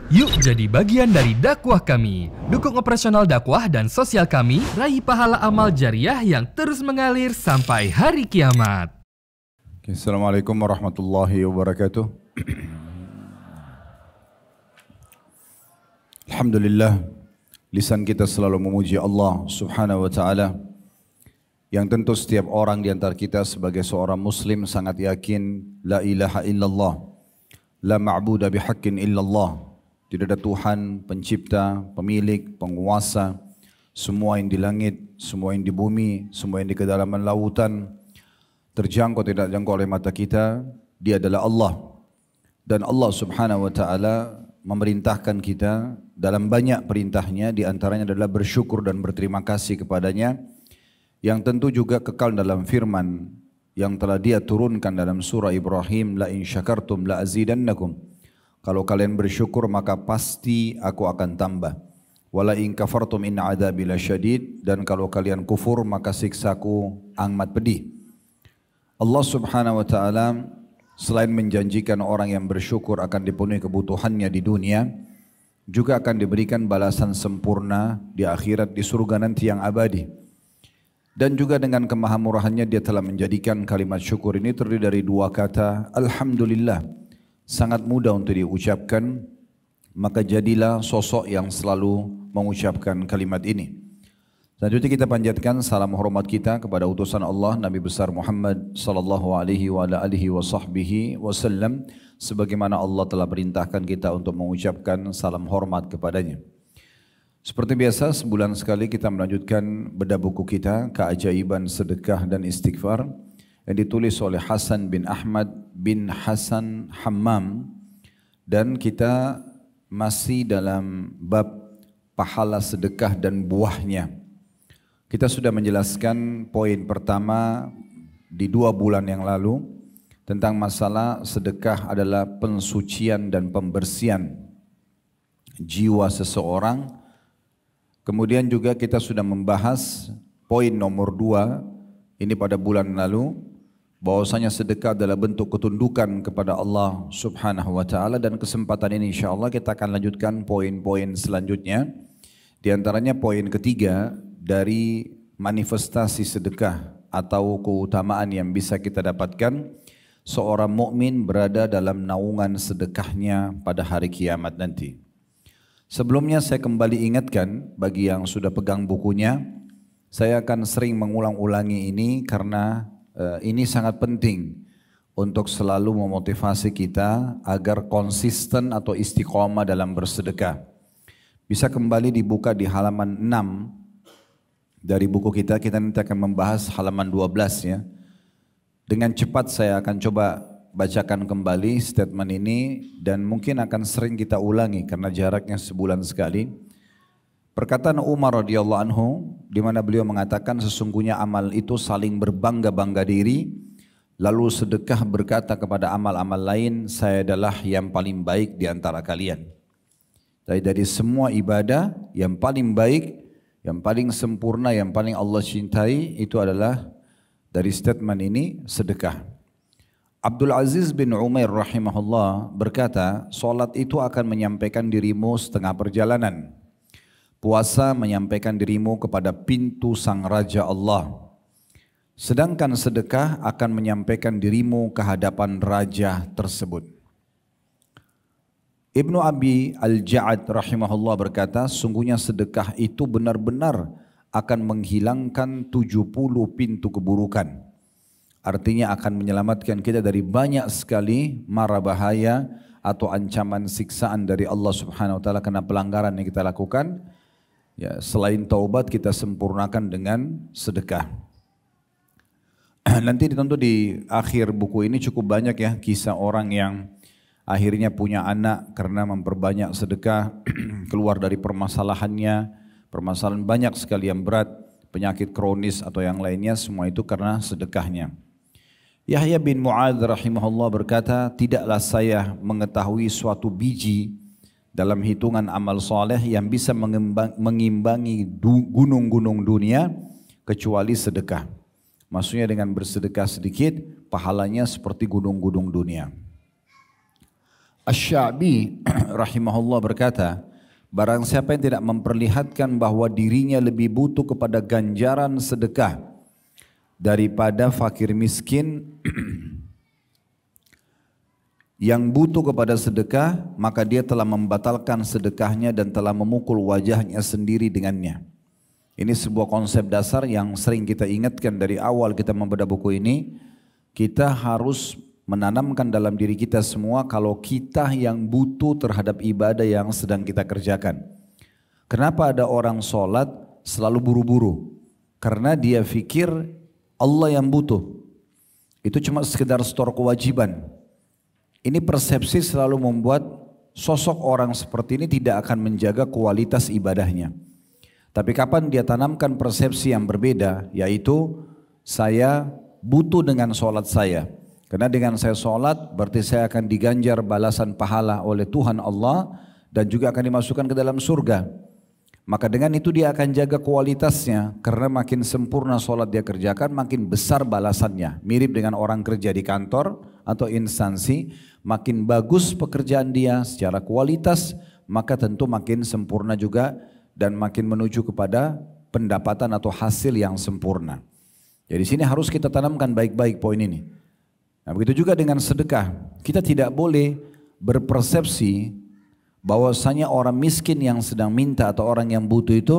Yuk jadi bagian dari dakwah kami. Dukung operasional dakwah dan sosial kami, raih pahala amal jariah yang terus mengalir sampai hari kiamat. Assalamualaikum warahmatullahi wabarakatuh. Alhamdulillah, lisan kita selalu memuji Allah subhanahu wa ta'ala, yang tentu setiap orang di antara kita sebagai seorang muslim sangat yakin la ilaha illallah, la ma'buda bihaqqin illallah. Tidak ada Tuhan pencipta, pemilik, penguasa semua yang di langit, semua yang di bumi, semua yang di kedalaman lautan, terjangkau tidak jangkau oleh mata kita. Dia adalah Allah. Dan Allah subhanahu wa ta'ala memerintahkan kita dalam banyak perintahnya, di antaranya adalah bersyukur dan berterima kasih kepadanya, yang tentu juga kekal dalam firman yang telah dia turunkan dalam surah Ibrahim, la in syakartum la azidannakum. Kalau kalian bersyukur maka pasti aku akan tambah. Wala in kafartum in adzabi lasyadid, dan kalau kalian kufur maka siksaku amat pedih. Allah subhanahu wa ta'ala selain menjanjikan orang yang bersyukur akan dipenuhi kebutuhannya di dunia, juga akan diberikan balasan sempurna di akhirat, di surga nanti yang abadi. Dan juga dengan kemahamurahannya dia telah menjadikan kalimat syukur ini terdiri dari dua kata, Alhamdulillah. Sangat mudah untuk diucapkan, maka jadilah sosok yang selalu mengucapkan kalimat ini. Selanjutnya kita panjatkan salam hormat kita kepada utusan Allah Nabi besar Muhammad sallallahu alaihi wa alihi wasallam, sebagaimana Allah telah perintahkan kita untuk mengucapkan salam hormat kepadanya. Seperti biasa, sebulan sekali kita melanjutkan bedah buku kita Keajaiban Sedekah dan Istighfar, yang ditulis oleh Hasan bin Ahmad bin Hasan Hammam, dan kita masih dalam bab pahala sedekah dan buahnya. Kita sudah menjelaskan poin pertama di 2 bulan yang lalu tentang masalah sedekah adalah pensucian dan pembersihan jiwa seseorang. Kemudian juga kita sudah membahas poin nomor 2 ini pada bulan lalu, bahwasanya sedekah adalah bentuk ketundukan kepada Allah subhanahu wa ta'ala, dan kesempatan ini insyaAllah kita akan lanjutkan poin-poin selanjutnya. Di antaranya poin ketiga dari manifestasi sedekah atau keutamaan yang bisa kita dapatkan, seorang mukmin berada dalam naungan sedekahnya pada hari kiamat nanti. Sebelumnya saya kembali ingatkan bagi yang sudah pegang bukunya, saya akan sering mengulang-ulangi ini karena ini sangat penting untuk selalu memotivasi kita agar konsisten atau istiqomah dalam bersedekah. Bisa kembali dibuka di halaman 6 dari buku kita, kita nanti akan membahas halaman 12 ya. Dengan cepat saya akan coba bacakan kembali statement ini, dan mungkin akan sering kita ulangi karena jaraknya sebulan sekali. Perkataan Umar radhiyallahu anhu, di mana beliau mengatakan sesungguhnya amal itu saling berbangga-bangga diri, lalu sedekah berkata kepada amal-amal lain, saya adalah yang paling baik di antara kalian. Dari semua ibadah yang paling baik, yang paling sempurna, yang paling Allah cintai itu adalah dari statement ini sedekah. Abdul Aziz bin Umair rahimahullah berkata, solat itu akan menyampaikan dirimu setengah perjalanan. Puasa menyampaikan dirimu kepada pintu sang Raja Allah. Sedangkan sedekah akan menyampaikan dirimu ke hadapan Raja tersebut. Ibnu Abi Al-Ja'ad rahimahullah berkata, sungguhnya sedekah itu benar-benar akan menghilangkan 70 pintu keburukan. Artinya akan menyelamatkan kita dari banyak sekali mara bahaya atau ancaman siksaan dari Allah subhanahu wa ta'ala karena pelanggaran yang kita lakukan. Ya, selain taubat kita sempurnakan dengan sedekah. Nanti tentu di akhir buku ini cukup banyak ya kisah orang yang akhirnya punya anak karena memperbanyak sedekah, keluar dari permasalahannya, permasalahan banyak sekali yang berat, penyakit kronis atau yang lainnya, semua itu karena sedekahnya. Yahya bin Mu'adz rahimahullah berkata, tidaklah saya mengetahui suatu biji dalam hitungan amal soleh yang bisa mengimbangi gunung-gunung dunia kecuali sedekah. Maksudnya dengan bersedekah sedikit, pahalanya seperti gunung-gunung dunia. Asy-Sya'bi rahimahullah berkata, barang siapa yang tidak memperlihatkan bahwa dirinya lebih butuh kepada ganjaran sedekah daripada fakir miskin yang butuh kepada sedekah, maka dia telah membatalkan sedekahnya dan telah memukul wajahnya sendiri dengannya. Ini sebuah konsep dasar yang sering kita ingatkan dari awal kita membaca buku ini. Kita harus menanamkan dalam diri kita semua kalau kita yang butuh terhadap ibadah yang sedang kita kerjakan. Kenapa ada orang sholat selalu buru-buru? Karena dia pikir Allah yang butuh. Itu cuma sekedar setor kewajiban. Ini persepsi selalu membuat sosok orang seperti ini tidak akan menjaga kualitas ibadahnya. Tapi kapan dia tanamkan persepsi yang berbeda, yaitu saya butuh dengan sholat saya. Karena dengan saya sholat berarti saya akan diganjar balasan pahala oleh Tuhan Allah dan juga akan dimasukkan ke dalam surga. Maka dengan itu dia akan jaga kualitasnya, karena makin sempurna sholat dia kerjakan makin besar balasannya. Mirip dengan orang kerja di kantor atau instansi, makin bagus pekerjaan dia secara kualitas maka tentu makin sempurna juga dan makin menuju kepada pendapatan atau hasil yang sempurna. Jadi sini harus kita tanamkan baik-baik poin ini. Nah begitu juga dengan sedekah, kita tidak boleh berpersepsi bahwasanya orang miskin yang sedang minta atau orang yang butuh itu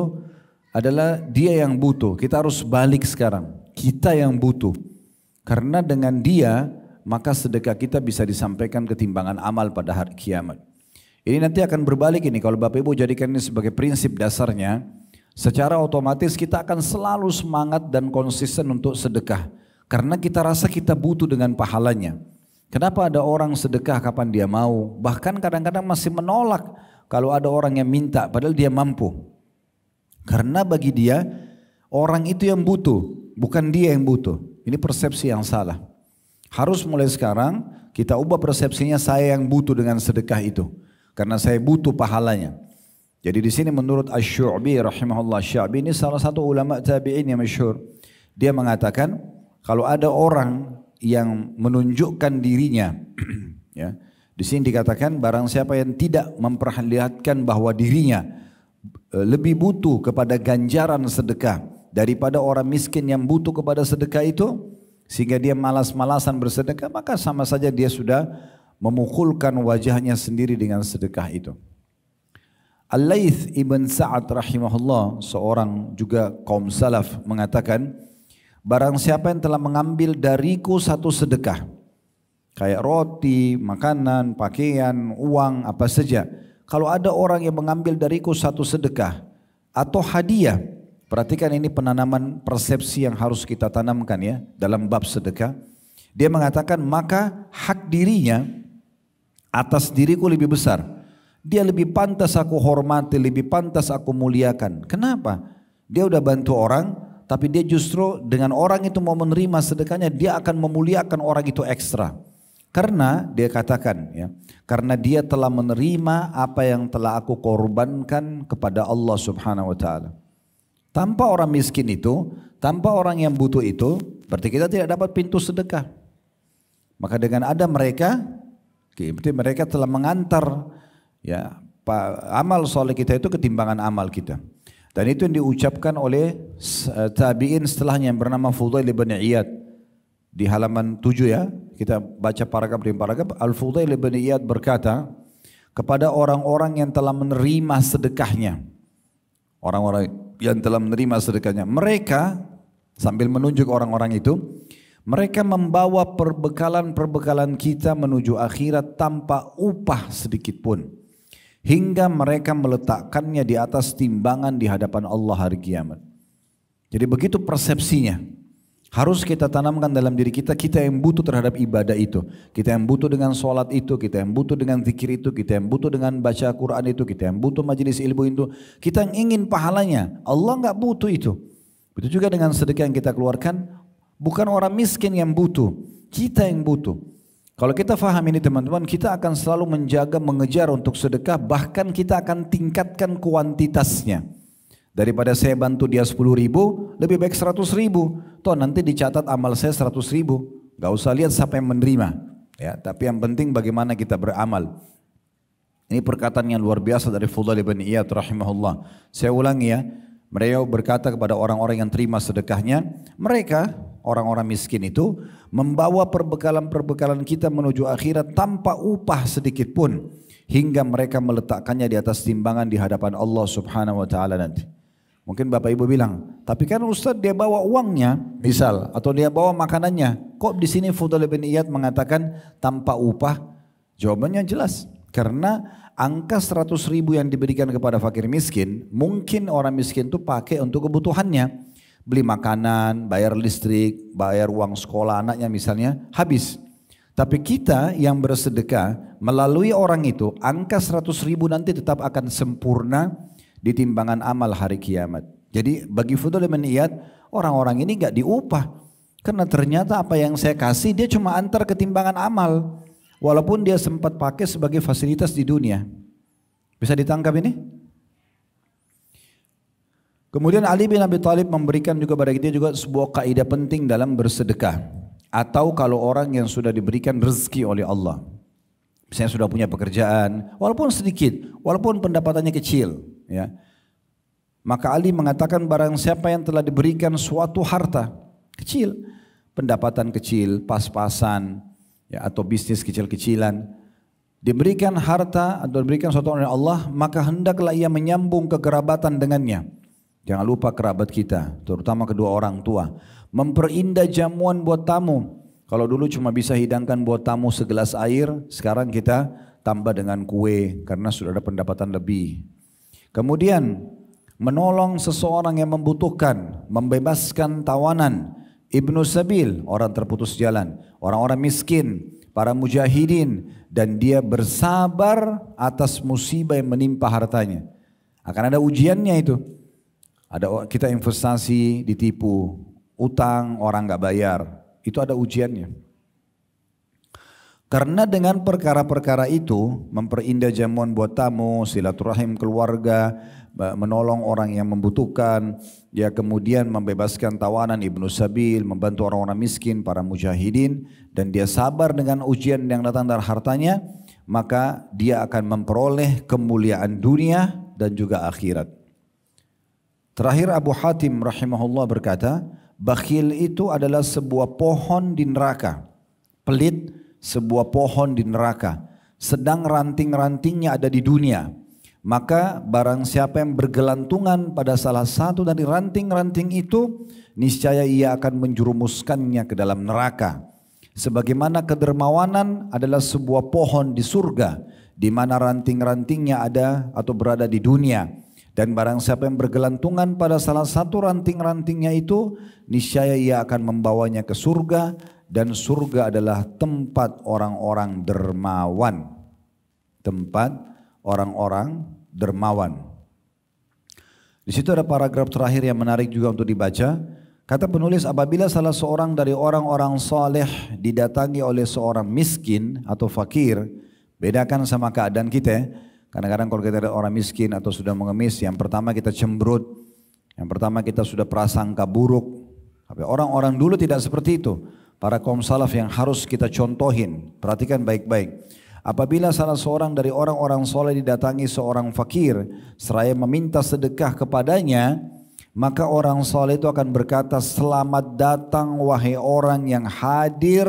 adalah dia yang butuh. Kita harus balik sekarang, kita yang butuh. Karena dengan dia maka sedekah kita bisa disampaikan ke timbangan amal pada hari kiamat. Ini nanti akan berbalik ini kalau Bapak Ibu jadikan ini sebagai prinsip dasarnya. Secara otomatis kita akan selalu semangat dan konsisten untuk sedekah. Karena kita rasa kita butuh dengan pahalanya. Kenapa ada orang sedekah kapan dia mau, bahkan kadang-kadang masih menolak kalau ada orang yang minta padahal dia mampu. Karena bagi dia orang itu yang butuh, bukan dia yang butuh. Ini persepsi yang salah. Harus mulai sekarang kita ubah persepsinya saya yang butuh dengan sedekah itu. Karena saya butuh pahalanya. Jadi di sini menurut Asy-Syu'bi rahimahullah, Syu'bi ini salah satu ulama tabi'in yang masyhur. Dia mengatakan kalau ada orang yang menunjukkan dirinya, ya, di sini dikatakan barang siapa yang tidak memperlihatkan bahwa dirinya lebih butuh kepada ganjaran sedekah daripada orang miskin yang butuh kepada sedekah itu, sehingga dia malas-malasan bersedekah, maka sama saja dia sudah memukulkan wajahnya sendiri dengan sedekah itu. Al-Laits ibn Sa'ad rahimahullah, seorang juga kaum salaf, mengatakan barang siapa yang telah mengambil dariku satu sedekah, kayak roti, makanan, pakaian, uang, apa saja. Kalau ada orang yang mengambil dariku satu sedekah atau hadiah, perhatikan ini penanaman persepsi yang harus kita tanamkan ya dalam bab sedekah. Dia mengatakan maka hak dirinya atas diriku lebih besar. Dia lebih pantas aku hormati, lebih pantas aku muliakan. Kenapa? Dia udah bantu orang, tapi dia justru dengan orang itu mau menerima sedekahnya, dia akan memuliakan orang itu ekstra. Karena dia katakan ya, karena dia telah menerima apa yang telah aku korbankan kepada Allah Subhanahu wa taala. Tanpa orang miskin itu, tanpa orang yang butuh itu, berarti kita tidak dapat pintu sedekah. Maka dengan ada mereka, berarti mereka telah mengantar ya amal soleh kita itu ketimbangan amal kita. Dan itu yang diucapkan oleh tabi'in setelahnya yang bernama Fudail ibn Iyad. Di halaman 7 ya, kita baca paragraf demi paragraf. Al-Fudail ibn Iyad berkata, kepada orang-orang yang telah menerima sedekahnya. Orang-orang yang telah menerima sedekahnya. Mereka, sambil menunjuk orang-orang itu, mereka membawa perbekalan-perbekalan kita menuju akhirat tanpa upah sedikit pun. Hingga mereka meletakkannya di atas timbangan di hadapan Allah hari kiamat. Jadi begitu persepsinya. Harus kita tanamkan dalam diri kita, kita yang butuh terhadap ibadah itu. Kita yang butuh dengan sholat itu, kita yang butuh dengan zikir itu, kita yang butuh dengan baca Quran itu, kita yang butuh majelis ilmu itu. Kita yang ingin pahalanya, Allah enggak butuh itu. Begitu juga dengan sedekah yang kita keluarkan, bukan orang miskin yang butuh, kita yang butuh. Kalau kita faham ini teman-teman, kita akan selalu menjaga, mengejar untuk sedekah, bahkan kita akan tingkatkan kuantitasnya. Daripada saya bantu dia 10.000, lebih baik 100.000. Toh nanti dicatat amal saya 100.000. Gak usah lihat siapa yang menerima. Ya, tapi yang penting bagaimana kita beramal. Ini perkataan yang luar biasa dari Fudail bin Iyad rahimahullah. Saya ulangi ya. Mereka berkata kepada orang-orang yang terima sedekahnya, mereka orang-orang miskin itu membawa perbekalan-perbekalan kita menuju akhirat tanpa upah sedikit pun, hingga mereka meletakkannya di atas timbangan di hadapan Allah Subhanahu wa taala nanti. Mungkin Bapak Ibu bilang, tapi kan Ustaz dia bawa uangnya, misal, atau dia bawa makanannya. Kok di sini Fudail bin Iyad mengatakan tanpa upah? Jawabannya jelas. Karena angka 100.000 yang diberikan kepada fakir miskin, mungkin orang miskin itu pakai untuk kebutuhannya. Beli makanan, bayar listrik, bayar uang sekolah anaknya misalnya, habis. Tapi kita yang bersedekah melalui orang itu, angka 100.000 nanti tetap akan sempurna di timbangan amal hari kiamat. Jadi bagi Fudail bin Iyad, orang-orang ini gak diupah. Karena ternyata apa yang saya kasih dia cuma antar ke timbangan amal. Walaupun dia sempat pakai sebagai fasilitas di dunia. Bisa ditangkap ini? Kemudian Ali bin Abi Thalib memberikan juga pada kita juga sebuah kaidah penting dalam bersedekah. Atau kalau orang yang sudah diberikan rezeki oleh Allah. Misalnya sudah punya pekerjaan, walaupun sedikit, walaupun pendapatannya kecil. Ya. Maka Ali mengatakan barang siapa yang telah diberikan suatu harta kecil, pendapatan kecil, pas-pasan, ya, atau bisnis kecil-kecilan, diberikan harta atau diberikan sesuatu oleh Allah, maka hendaklah ia menyambung kekerabatan dengannya. Jangan lupa kerabat kita, terutama kedua orang tua. Memperindah jamuan buat tamu. Kalau dulu cuma bisa hidangkan buat tamu segelas air, sekarang kita tambah dengan kue karena sudah ada pendapatan lebih. Kemudian menolong seseorang yang membutuhkan, membebaskan tawanan, Ibnu Sabil, orang terputus jalan, orang-orang miskin, para mujahidin, dan dia bersabar atas musibah yang menimpa hartanya. Akan ada ujiannya itu. Ada kita investasi ditipu, utang orang nggak bayar, itu ada ujiannya. Karena dengan perkara-perkara itu memperindah jamuan buat tamu, silaturahim keluarga, menolong orang yang membutuhkan, ya kemudian membebaskan tawanan Ibnu Sabil, membantu orang-orang miskin, para mujahidin, dan dia sabar dengan ujian yang datang dari hartanya, maka dia akan memperoleh kemuliaan dunia dan juga akhirat. Terakhir Abu Hatim rahimahullah berkata, bakhil itu adalah sebuah pohon di neraka, pelit sebuah pohon di neraka, sedang ranting-rantingnya ada di dunia. Maka barang siapa yang bergelantungan pada salah satu dari ranting-ranting itu, niscaya ia akan menjerumuskannya ke dalam neraka. Sebagaimana kedermawanan adalah sebuah pohon di surga, di mana ranting-rantingnya ada atau berada di dunia. Dan barang siapa yang bergelantungan pada salah satu ranting-rantingnya itu, niscaya ia akan membawanya ke surga, dan surga adalah tempat orang-orang dermawan. Tempat orang-orang dermawan. Di situ ada paragraf terakhir yang menarik juga untuk dibaca. Kata penulis, apabila salah seorang dari orang-orang saleh didatangi oleh seorang miskin atau fakir, bedakan sama keadaan kita ya. Kadang-kadang kalau kita ada orang miskin atau sudah mengemis, yang pertama kita cemberut, yang pertama kita sudah prasangka buruk. Tapi orang-orang dulu tidak seperti itu. Para kaum salaf yang harus kita contohin, perhatikan baik-baik. Apabila salah seorang dari orang-orang soleh didatangi seorang fakir, seraya meminta sedekah kepadanya, maka orang soleh itu akan berkata, selamat datang wahai orang yang hadir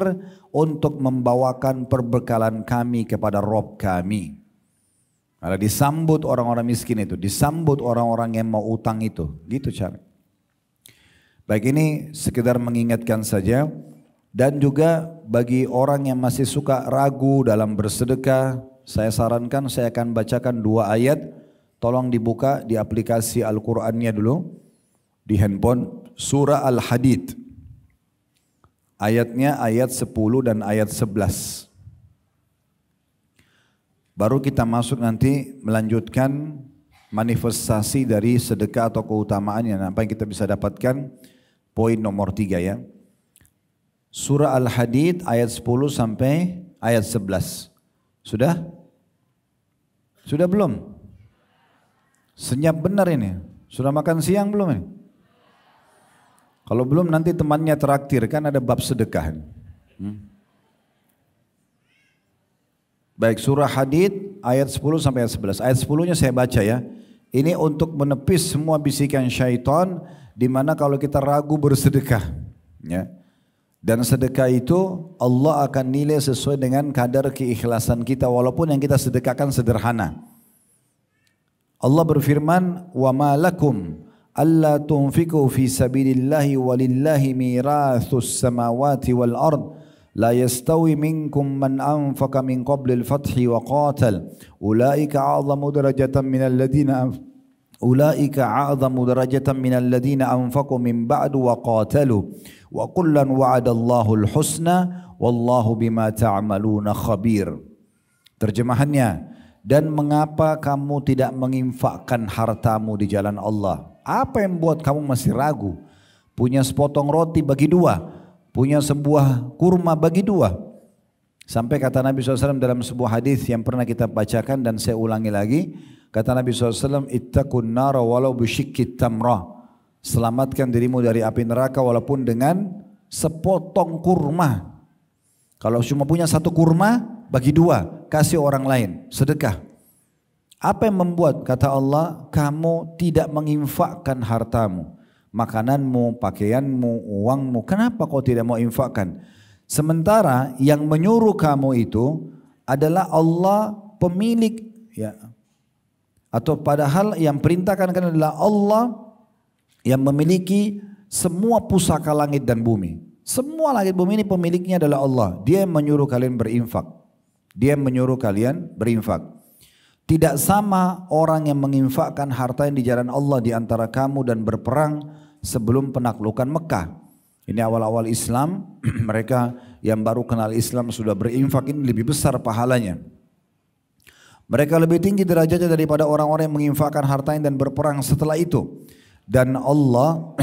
untuk membawakan perbekalan kami kepada Rob kami. Ada disambut orang-orang miskin itu, disambut orang-orang yang mau utang itu, gitu cara. Baik, ini sekedar mengingatkan saja. Dan juga bagi orang yang masih suka ragu dalam bersedekah, saya sarankan saya akan bacakan 2 ayat. Tolong dibuka di aplikasi Al-Qur'annya dulu, di handphone, surah Al-Hadid. Ayatnya ayat 10 dan ayat 11. Baru kita masuk nanti melanjutkan manifestasi dari sedekah atau keutamaannya. Apa yang kita bisa dapatkan, poin nomor 3 ya. Surah Al-Hadid ayat 10 sampai ayat 11. Sudah? Sudah belum? Senyap benar ini. Sudah makan siang belum ini? Kalau belum nanti temannya traktir, kan ada bab sedekah. Baik, surah Hadid ayat 10 sampai ayat 11. Ayat 10-nya saya baca ya. Ini untuk menepis semua bisikan syaitan di mana kalau kita ragu bersedekah, ya. Dan sedekah itu Allah akan nilai sesuai dengan kadar keikhlasan kita walaupun yang kita sedekahkan sederhana. Allah berfirman, "Wa ma lakum alla tunfiqu fi sabilillahi walillahi miratsus samawati wal ard la yastawi minkum man anfaqa min qabli al-fathi wa qatal ulaika a'zamu darajatan minal ladina anfaqu min ba'du wa qatalu wa kullan wa'adallahu al-husna wallahu bima ta'maluna khabir." Terjemahannya, dan mengapa kamu tidak menginfakkan hartamu di jalan Allah? Apa yang membuat kamu masih ragu? Punya sepotong roti bagi dua, punya sebuah kurma bagi dua. Sampai kata Nabi SAW dalam sebuah hadis yang pernah kita bacakan dan saya ulangi lagi. Kata Nabi SAW, "Ittaqun nara walau bisyikkit tamrah." Selamatkan dirimu dari api neraka walaupun dengan sepotong kurma. Kalau cuma punya satu kurma, bagi dua, kasih orang lain, sedekah. Apa yang membuat, kata Allah, kamu tidak menginfakkan hartamu, makananmu, pakaianmu, uangmu? Kenapa kau tidak mau infakkan? Sementara yang menyuruh kamu itu adalah Allah pemilik, ya. Atau padahal yang perintahkan kan adalah Allah yang memiliki semua pusaka langit dan bumi. Semua langit bumi ini pemiliknya adalah Allah. Dia yang menyuruh kalian berinfak. Dia menyuruh kalian berinfak. Tidak sama orang yang menginfakkan harta yang di jalan Allah di antara kamu dan berperang sebelum penaklukan Mekah. Ini awal-awal Islam, mereka yang baru kenal Islam sudah berinfak, ini lebih besar pahalanya. Mereka lebih tinggi derajatnya daripada orang-orang yang menginfakkan hartanya dan berperang setelah itu. Dan Allah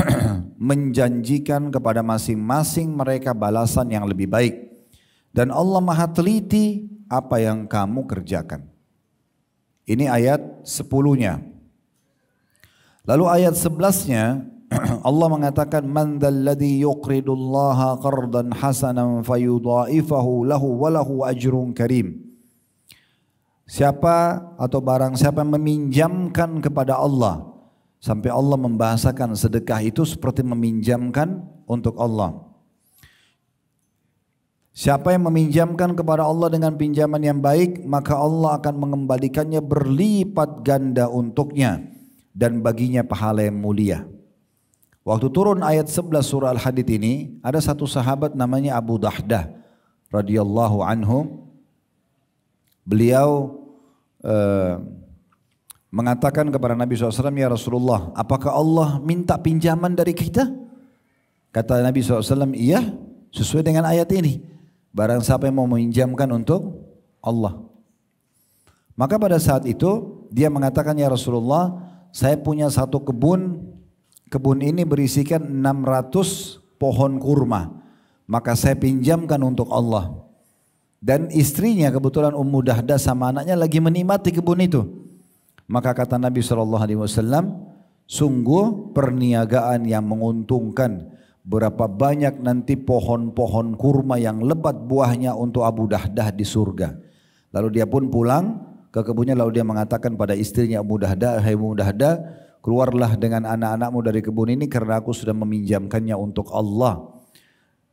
menjanjikan kepada masing-masing mereka balasan yang lebih baik. Dan Allah maha teliti apa yang kamu kerjakan. Ini ayat 10-nya. Lalu ayat 11-nya Allah mengatakan, "Man dzalladzi yuqridullaha qardan hasanan fayudha'ifahu lahu wa lahu ajrun karim." Siapa atau barang siapa yang meminjamkan kepada Allah, sampai Allah membahasakan sedekah itu seperti meminjamkan untuk Allah. Siapa yang meminjamkan kepada Allah dengan pinjaman yang baik, maka Allah akan mengembalikannya berlipat ganda untuknya dan baginya pahala yang mulia. Waktu turun ayat 11 surah Al-Hadid ini, ada satu sahabat namanya Abu Dahdah radhiyallahu anhu. Beliau mengatakan kepada Nabi SAW, "Ya Rasulullah, apakah Allah minta pinjaman dari kita?" Kata Nabi SAW, "Iya, sesuai dengan ayat ini. Barang siapa yang mau meminjamkan untuk Allah." Maka pada saat itu dia mengatakan, "Ya Rasulullah, saya punya satu kebun. Kebun ini berisikan 600 pohon kurma. Maka saya pinjamkan untuk Allah." Dan istrinya kebetulan Ummu Dahdah sama anaknya lagi menikmati kebun itu. Maka kata Nabi SAW, "Sungguh perniagaan yang menguntungkan. Berapa banyak nanti pohon-pohon kurma yang lebat buahnya untuk Abu Dahdah di surga." Lalu dia pun pulang ke kebunnya, lalu dia mengatakan pada istrinya Ummu Dahdah, "Hai Ummu Dahdah, keluarlah dengan anak-anakmu dari kebun ini karena aku sudah meminjamkannya untuk Allah."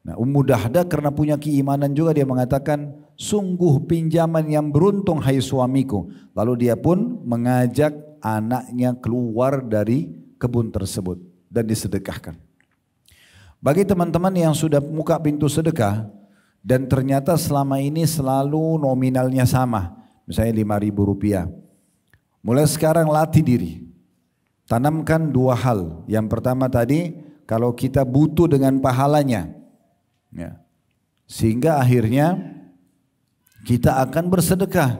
Nah, Ummu Dahdah karena punya keimanan juga dia mengatakan, "Sungguh pinjaman yang beruntung hai suamiku." Lalu dia pun mengajak anaknya keluar dari kebun tersebut dan disedekahkan. Bagi teman-teman yang sudah buka pintu sedekah dan ternyata selama ini selalu nominalnya sama, misalnya Rp5.000. Mulai sekarang latih diri. Tanamkan dua hal. Yang pertama tadi, kalau kita butuh dengan pahalanya, ya, sehingga akhirnya kita akan bersedekah.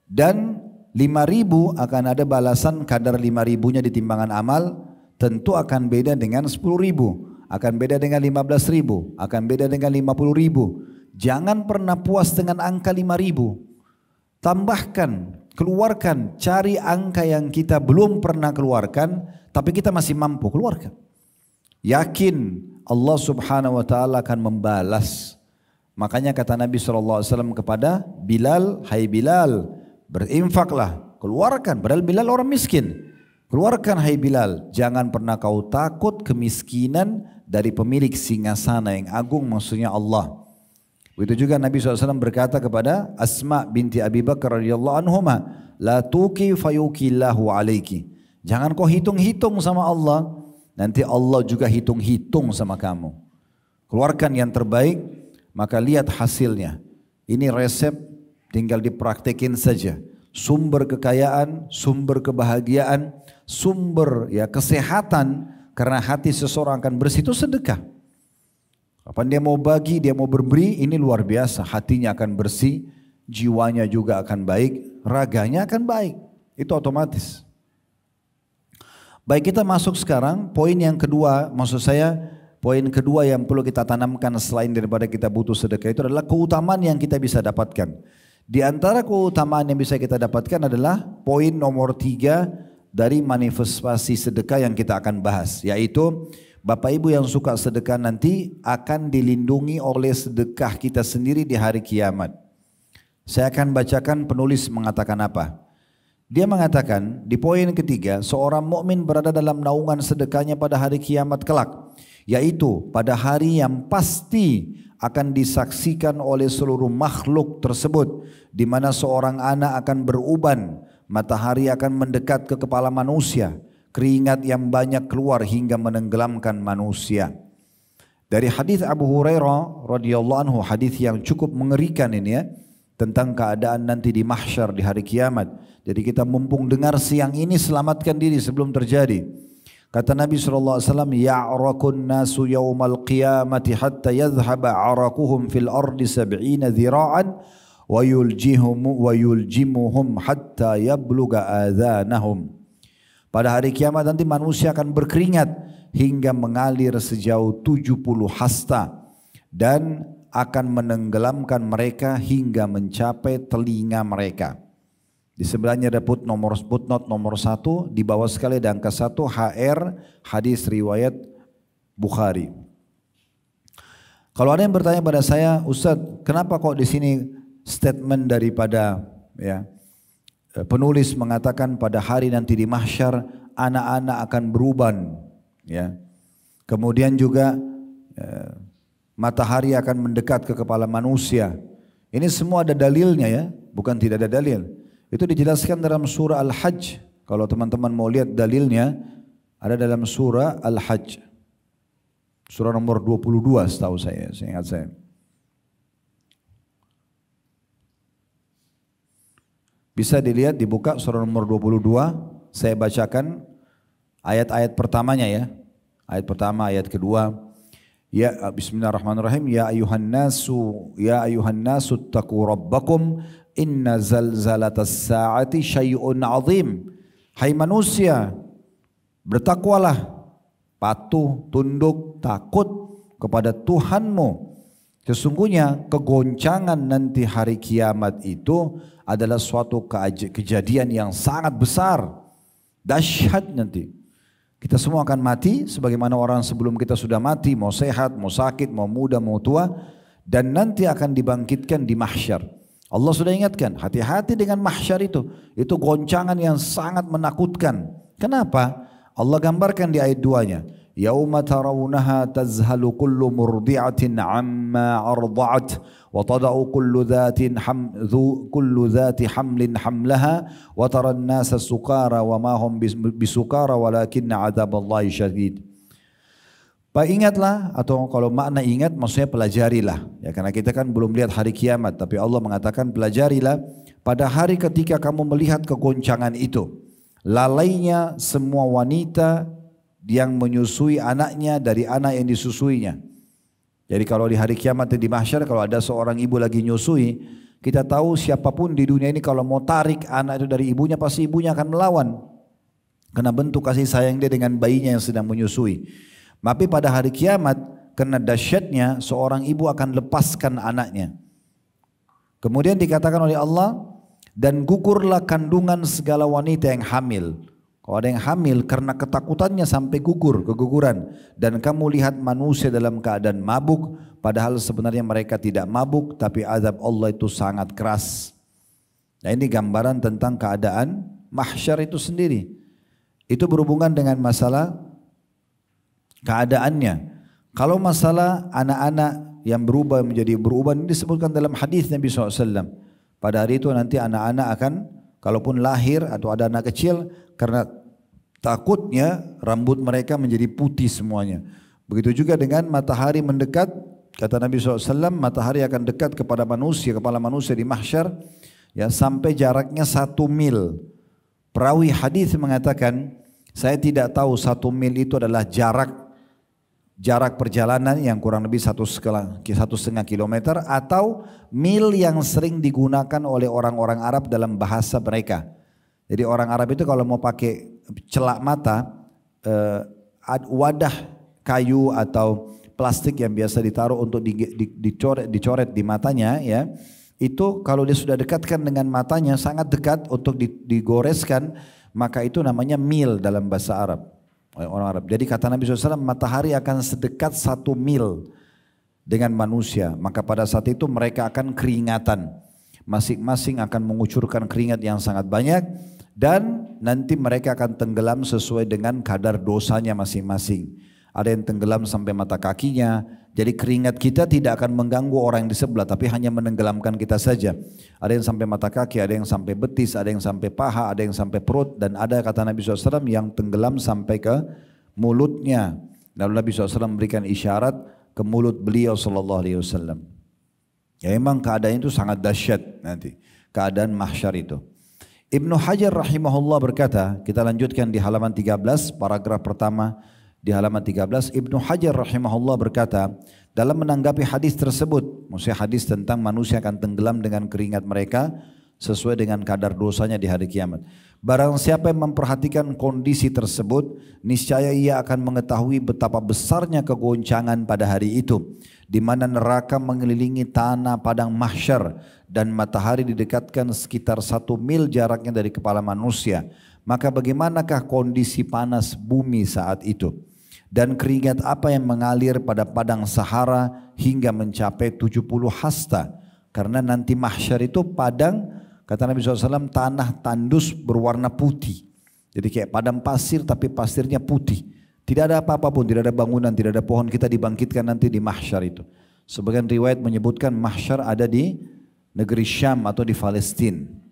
Dan 5.000 akan ada balasan kadar 5.000-nya di timbangan amal, tentu akan beda dengan 10.000. Akan beda dengan 15.000, akan beda dengan 50.000. Jangan pernah puas dengan angka 5.000. Tambahkan, keluarkan, cari angka yang kita belum pernah keluarkan, tapi kita masih mampu keluarkan. Yakin Allah Subhanahu wa Ta'ala akan membalas Makanya kata Nabi SAW kepada Bilal, hai Bilal, berinfaklah, keluarkan. Padahal Bilal orang miskin. Keluarkan hai Bilal, jangan pernah kau takut kemiskinan dari pemilik singgasana yang agung, maksudnya Allah. Begitu juga Nabi SAW berkata kepada Asma binti Abi Bakar radhiyallahu anhuma, la tuki fayukillahu alaiki. Jangan kau hitung-hitung sama Allah, nanti Allah juga hitung-hitung sama kamu. Keluarkan yang terbaik, maka lihat hasilnya. Ini resep, tinggal dipraktekin saja. Sumber kekayaan, sumber kebahagiaan, sumber ya kesehatan, karena hati seseorang akan bersih itu sedekah. Kapan dia mau bagi, dia mau berberi, ini luar biasa. Hatinya akan bersih, jiwanya juga akan baik, raganya akan baik. Itu otomatis. Baik, kita masuk sekarang poin yang kedua, maksud saya poin kedua yang perlu kita tanamkan selain daripada kita butuh sedekah itu adalah keutamaan yang kita bisa dapatkan. Di antara keutamaan yang bisa kita dapatkan adalah poin nomor 3 dari manifestasi sedekah yang kita akan bahas, yaitu Bapak Ibu yang suka sedekah nanti akan dilindungi oleh sedekah kita sendiri di hari kiamat. Saya akan bacakan penulis mengatakan apa. Dia mengatakan di poin ketiga, seorang mukmin berada dalam naungan sedekahnya pada hari kiamat kelak, yaitu pada hari yang pasti akan disaksikan oleh seluruh makhluk tersebut, di mana seorang anak akan beruban, matahari akan mendekat ke kepala manusia, keringat yang banyak keluar hingga menenggelamkan manusia. Dari hadis Abu Hurairah radhiyallahu anhu, hadis yang cukup mengerikan ini ya, tentang keadaan nanti di mahsyar di hari kiamat. Jadi kita mumpung dengar siang ini, selamatkan diri sebelum terjadi. Kata Nabi SAW, ya'rakun nasu yawmal qiyamati hatta yadhhaba arakuhum fil ardi 70 dhira'an wa yuljimuhum hatta yabluga adhanahum. Pada hari kiamat nanti manusia akan berkeringat hingga mengalir sejauh 70 hasta dan akan menenggelamkan mereka hingga mencapai telinga mereka. Di sebelahnya ada footnote nomor 1, di bawah sekali ada angka 1 HR hadis riwayat Bukhari. Kalau ada yang bertanya pada saya, Ustaz, kenapa kok di sini statement daripada ya penulis mengatakan pada hari nanti di mahsyar anak-anak akan beruban, ya. Kemudian juga matahari akan mendekat ke kepala manusia. Ini semua ada dalilnya ya, bukan tidak ada dalil. Itu dijelaskan dalam surah Al-Hajj. Kalau teman-teman mau lihat dalilnya, ada dalam surah Al-Hajj. Surah nomor 22 setahu saya ingat saya. Bisa dilihat, dibuka surah nomor 22, saya bacakan ayat-ayat pertamanya ya. Ayat pertama, ayat kedua. Ya, bismillahirrahmanirrahim. Ya ayuhan nasu taqu rabbakum inna zalzalatas sa'ati syai'un azim. Hai manusia, bertakwalah, patuh, tunduk, takut kepada Tuhanmu. Sesungguhnya kegoncangan nanti hari kiamat itu adalah suatu kejadian yang sangat besar, dahsyat nanti. Kita semua akan mati sebagaimana orang sebelum kita sudah mati, mau sehat, mau sakit, mau muda, mau tua, dan nanti akan dibangkitkan di mahsyar. Allah sudah ingatkan, hati-hati dengan mahsyar itu goncangan yang sangat menakutkan. Kenapa? Allah gambarkan di ayat 2-nya. Yauma tarawunaha tazhalu kullu murdi'atin amma arda'at wa tada'u kullu dhati hamlin hamlaha wa taran nasa sukara wa ma hum bisukara walakinna adzaballahi syadid. Pak, ingatlah, atau kalau makna ingat maksudnya pelajarilah ya, karena kita kan belum lihat hari kiamat, tapi Allah mengatakan pelajarilah pada hari ketika kamu melihat kegoncangan itu, lalainya semua wanita yang menyusui anaknya dari anak yang disusuinya. Jadi kalau di hari kiamat di mahsyar, kalau ada seorang ibu lagi nyusui, kita tahu siapapun di dunia ini kalau mau tarik anak itu dari ibunya, pasti ibunya akan melawan karena bentuk kasih sayang dia dengan bayinya yang sedang menyusui. Tapi pada hari kiamat, karena dahsyatnya, seorang ibu akan lepaskan anaknya. Kemudian dikatakan oleh Allah, dan gugurlah kandungan segala wanita yang hamil. Kalau ada yang hamil karena ketakutannya sampai keguguran. Dan kamu lihat manusia dalam keadaan mabuk, padahal sebenarnya mereka tidak mabuk, tapi azab Allah itu sangat keras. Nah ini gambaran tentang keadaan mahsyar itu sendiri. Itu berhubungan dengan masalah keadaannya. Kalau masalah anak-anak yang berubah menjadi beruban, ini disebutkan dalam hadis Nabi SAW. Pada hari itu nanti anak-anak akan, kalaupun lahir atau ada anak kecil, karena takutnya rambut mereka menjadi putih semuanya. Begitu juga dengan matahari mendekat, kata Nabi SAW, matahari akan dekat kepada manusia, kepala manusia di mahsyar, ya, sampai jaraknya 1 mil. Perawi hadis mengatakan, saya tidak tahu 1 mil itu adalah jarak perjalanan yang kurang lebih 1,5 kilometer atau mil yang sering digunakan oleh orang-orang Arab dalam bahasa mereka. Jadi orang Arab itu kalau mau pakai celak mata, wadah kayu atau plastik yang biasa ditaruh untuk dicoret di matanya, ya, itu kalau dia sudah dekatkan dengan matanya sangat dekat untuk digoreskan, maka itu namanya mil dalam bahasa Arab, orang Arab. Jadi kata Nabi SAW, matahari akan sedekat 1 mil dengan manusia, maka pada saat itu mereka akan keringatan, masing-masing akan mengucurkan keringat yang sangat banyak, dan nanti mereka akan tenggelam sesuai dengan kadar dosanya masing-masing. Ada yang tenggelam sampai mata kakinya. Jadi keringat kita tidak akan mengganggu orang yang di sebelah, tapi hanya menenggelamkan kita saja. Ada yang sampai mata kaki, ada yang sampai betis, ada yang sampai paha, ada yang sampai perut, dan ada kata Nabi SAW yang tenggelam sampai ke mulutnya. Lalu Nabi SAW memberikan isyarat ke mulut beliau SAW. Ya memang keadaan itu sangat dahsyat nanti, keadaan mahsyar itu. Ibnu Hajar rahimahullah berkata, kita lanjutkan di halaman 13, paragraf pertama di halaman 13. Ibnu Hajar rahimahullah berkata, dalam menanggapi hadis tersebut, maksudnya hadis tentang manusia akan tenggelam dengan keringat mereka sesuai dengan kadar dosanya di hari kiamat. Barang siapa yang memperhatikan kondisi tersebut, niscaya ia akan mengetahui betapa besarnya kegoncangan pada hari itu, di mana neraka mengelilingi tanah padang mahsyar dan matahari didekatkan sekitar 1 mil jaraknya dari kepala manusia. Maka bagaimanakah kondisi panas bumi saat itu? Dan keringat apa yang mengalir pada padang Sahara hingga mencapai 70 hasta? Karena nanti mahsyar itu padang, kata Nabi SAW, tanah tandus berwarna putih. Jadi kayak padang pasir tapi pasirnya putih. Tidak ada apa-apa pun, tidak ada bangunan, tidak ada pohon. Kita dibangkitkan nanti di mahsyar itu. Sebagian riwayat menyebutkan mahsyar ada di negeri Syam atau di Palestina.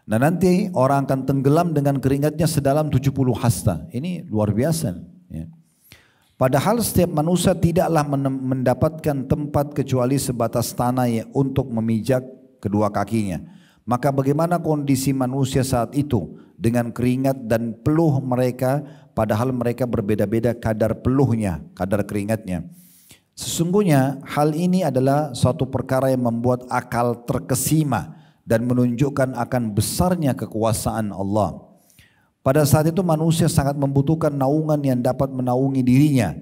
Nah nanti orang akan tenggelam dengan keringatnya sedalam 70 hasta. Ini luar biasa. Ya. Padahal setiap manusia tidaklah mendapatkan tempat kecuali sebatas tanah untuk memijak kedua kakinya. Maka bagaimana kondisi manusia saat itu dengan keringat dan peluh mereka, padahal mereka berbeda-beda kadar peluhnya, kadar keringatnya. Sesungguhnya hal ini adalah suatu perkara yang membuat akal terkesima dan menunjukkan akan besarnya kekuasaan Allah. Pada saat itu manusia sangat membutuhkan naungan yang dapat menaungi dirinya,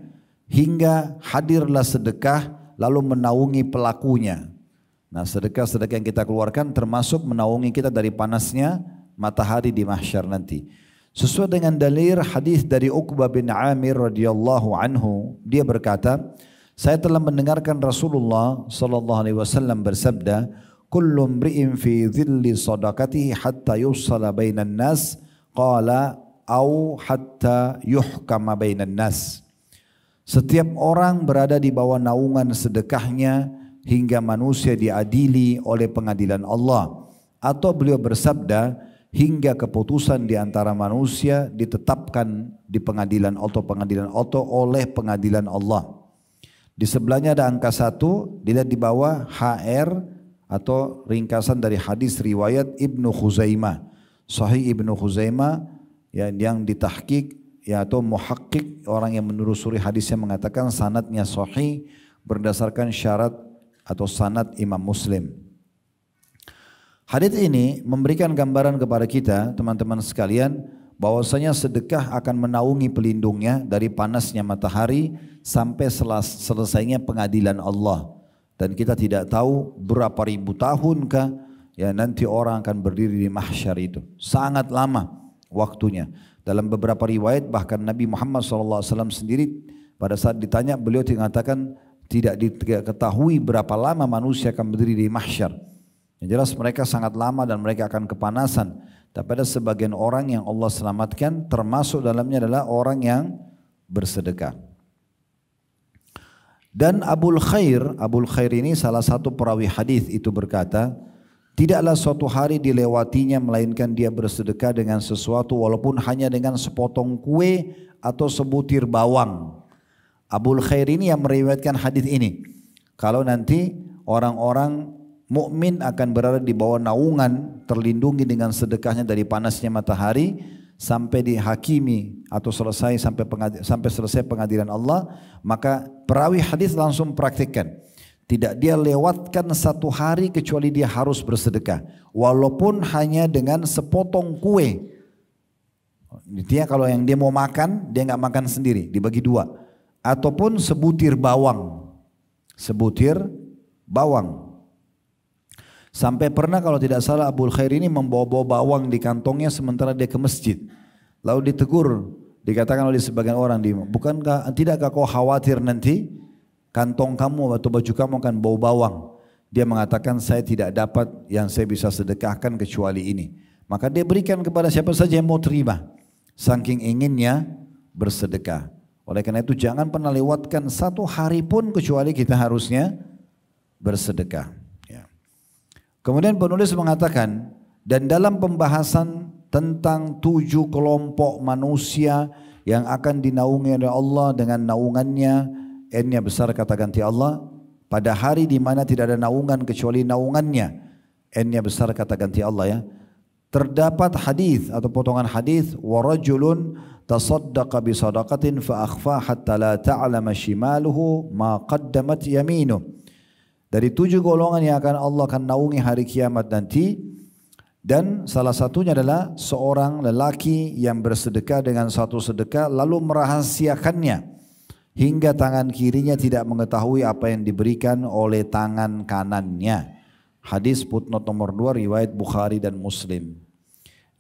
hingga hadirlah sedekah lalu menaungi pelakunya. Nah sedekah-sedekah yang kita keluarkan termasuk menaungi kita dari panasnya matahari di mahsyar nanti. Sesuai dengan dalil hadis dari Uqbah bin Amir radhiyallahu anhu, dia berkata, saya telah mendengarkan Rasulullah sallallahu alaihi wasallam bersabda, kullu imri'in fi dhilli sadaqatihi hatta yusala bainan nas, qala au hatta yuhkama bainan nas. Setiap orang berada di bawah naungan sedekahnya hingga manusia diadili oleh pengadilan Allah, atau beliau bersabda hingga keputusan di antara manusia ditetapkan di pengadilan atau oleh pengadilan Allah. Di sebelahnya ada angka 1, dilihat di bawah HR atau ringkasan dari hadis riwayat Ibnu Khuzaimah. Sahih Ibnu Khuzaimah yang ditahqiq ya, atau muhakkik, orang yang menelusuri hadisnya mengatakan sanadnya sahih berdasarkan syarat atau sanad Imam Muslim. Hadis ini memberikan gambaran kepada kita teman-teman sekalian bahwasanya sedekah akan menaungi pelindungnya dari panasnya matahari sampai selesainya pengadilan Allah. Dan kita tidak tahu berapa ribu tahunkah ya nanti orang akan berdiri di mahsyar itu. Sangat lama waktunya. Dalam beberapa riwayat bahkan Nabi Muhammad SAW sendiri pada saat ditanya beliau mengatakan tidak diketahui berapa lama manusia akan berdiri di mahsyar. Yang jelas mereka sangat lama dan mereka akan kepanasan. Tapi ada sebagian orang yang Allah selamatkan, termasuk dalamnya adalah orang yang bersedekah. Dan Abul Khair ini salah satu perawi hadis itu berkata, tidaklah suatu hari dilewatinya melainkan dia bersedekah dengan sesuatu walaupun hanya dengan sepotong kue atau sebutir bawang. Abul Khair ini yang meriwayatkan hadis ini. Kalau nanti orang-orang mukmin akan berada di bawah naungan, terlindungi dengan sedekahnya dari panasnya matahari sampai dihakimi atau selesai sampai selesai pengadilan Allah, maka perawi hadis langsung praktikkan. Tidak dia lewatkan satu hari kecuali dia harus bersedekah, walaupun hanya dengan sepotong kue. Dia kalau yang dia mau makan, dia nggak makan sendiri, dibagi dua, ataupun sebutir bawang, Sampai pernah kalau tidak salah Abul Khair ini membawa-bawa bawang di kantongnya sementara dia ke masjid. Lalu ditegur, dikatakan oleh sebagian orang, tidakkah kau khawatir nanti kantong kamu atau baju kamu akan bau bawang? Dia mengatakan saya tidak dapat yang saya bisa sedekahkan kecuali ini. Maka dia berikan kepada siapa saja yang mau terima. Saking inginnya bersedekah. Oleh karena itu jangan pernah lewatkan satu hari pun kecuali kita harusnya bersedekah. Kemudian penulis mengatakan, dan dalam pembahasan tentang 7 kelompok manusia yang akan dinaungi oleh Allah dengan naungannya, N-nya besar kata ganti Allah, pada hari di mana tidak ada naungan kecuali naungannya, N-nya besar kata ganti Allah ya. Terdapat hadis atau potongan hadis, wa rajulun tasaddaqa bi sadaqatin fa akhfa hatta la ta'lama shimaluhu ma qaddamat yaminuh. Dari 7 golongan yang Allah akan naungi hari kiamat nanti, dan salah satunya adalah seorang lelaki yang bersedekah dengan satu sedekah lalu merahasiakannya hingga tangan kirinya tidak mengetahui apa yang diberikan oleh tangan kanannya. Hadis footnote nomor 2 riwayat Bukhari dan Muslim.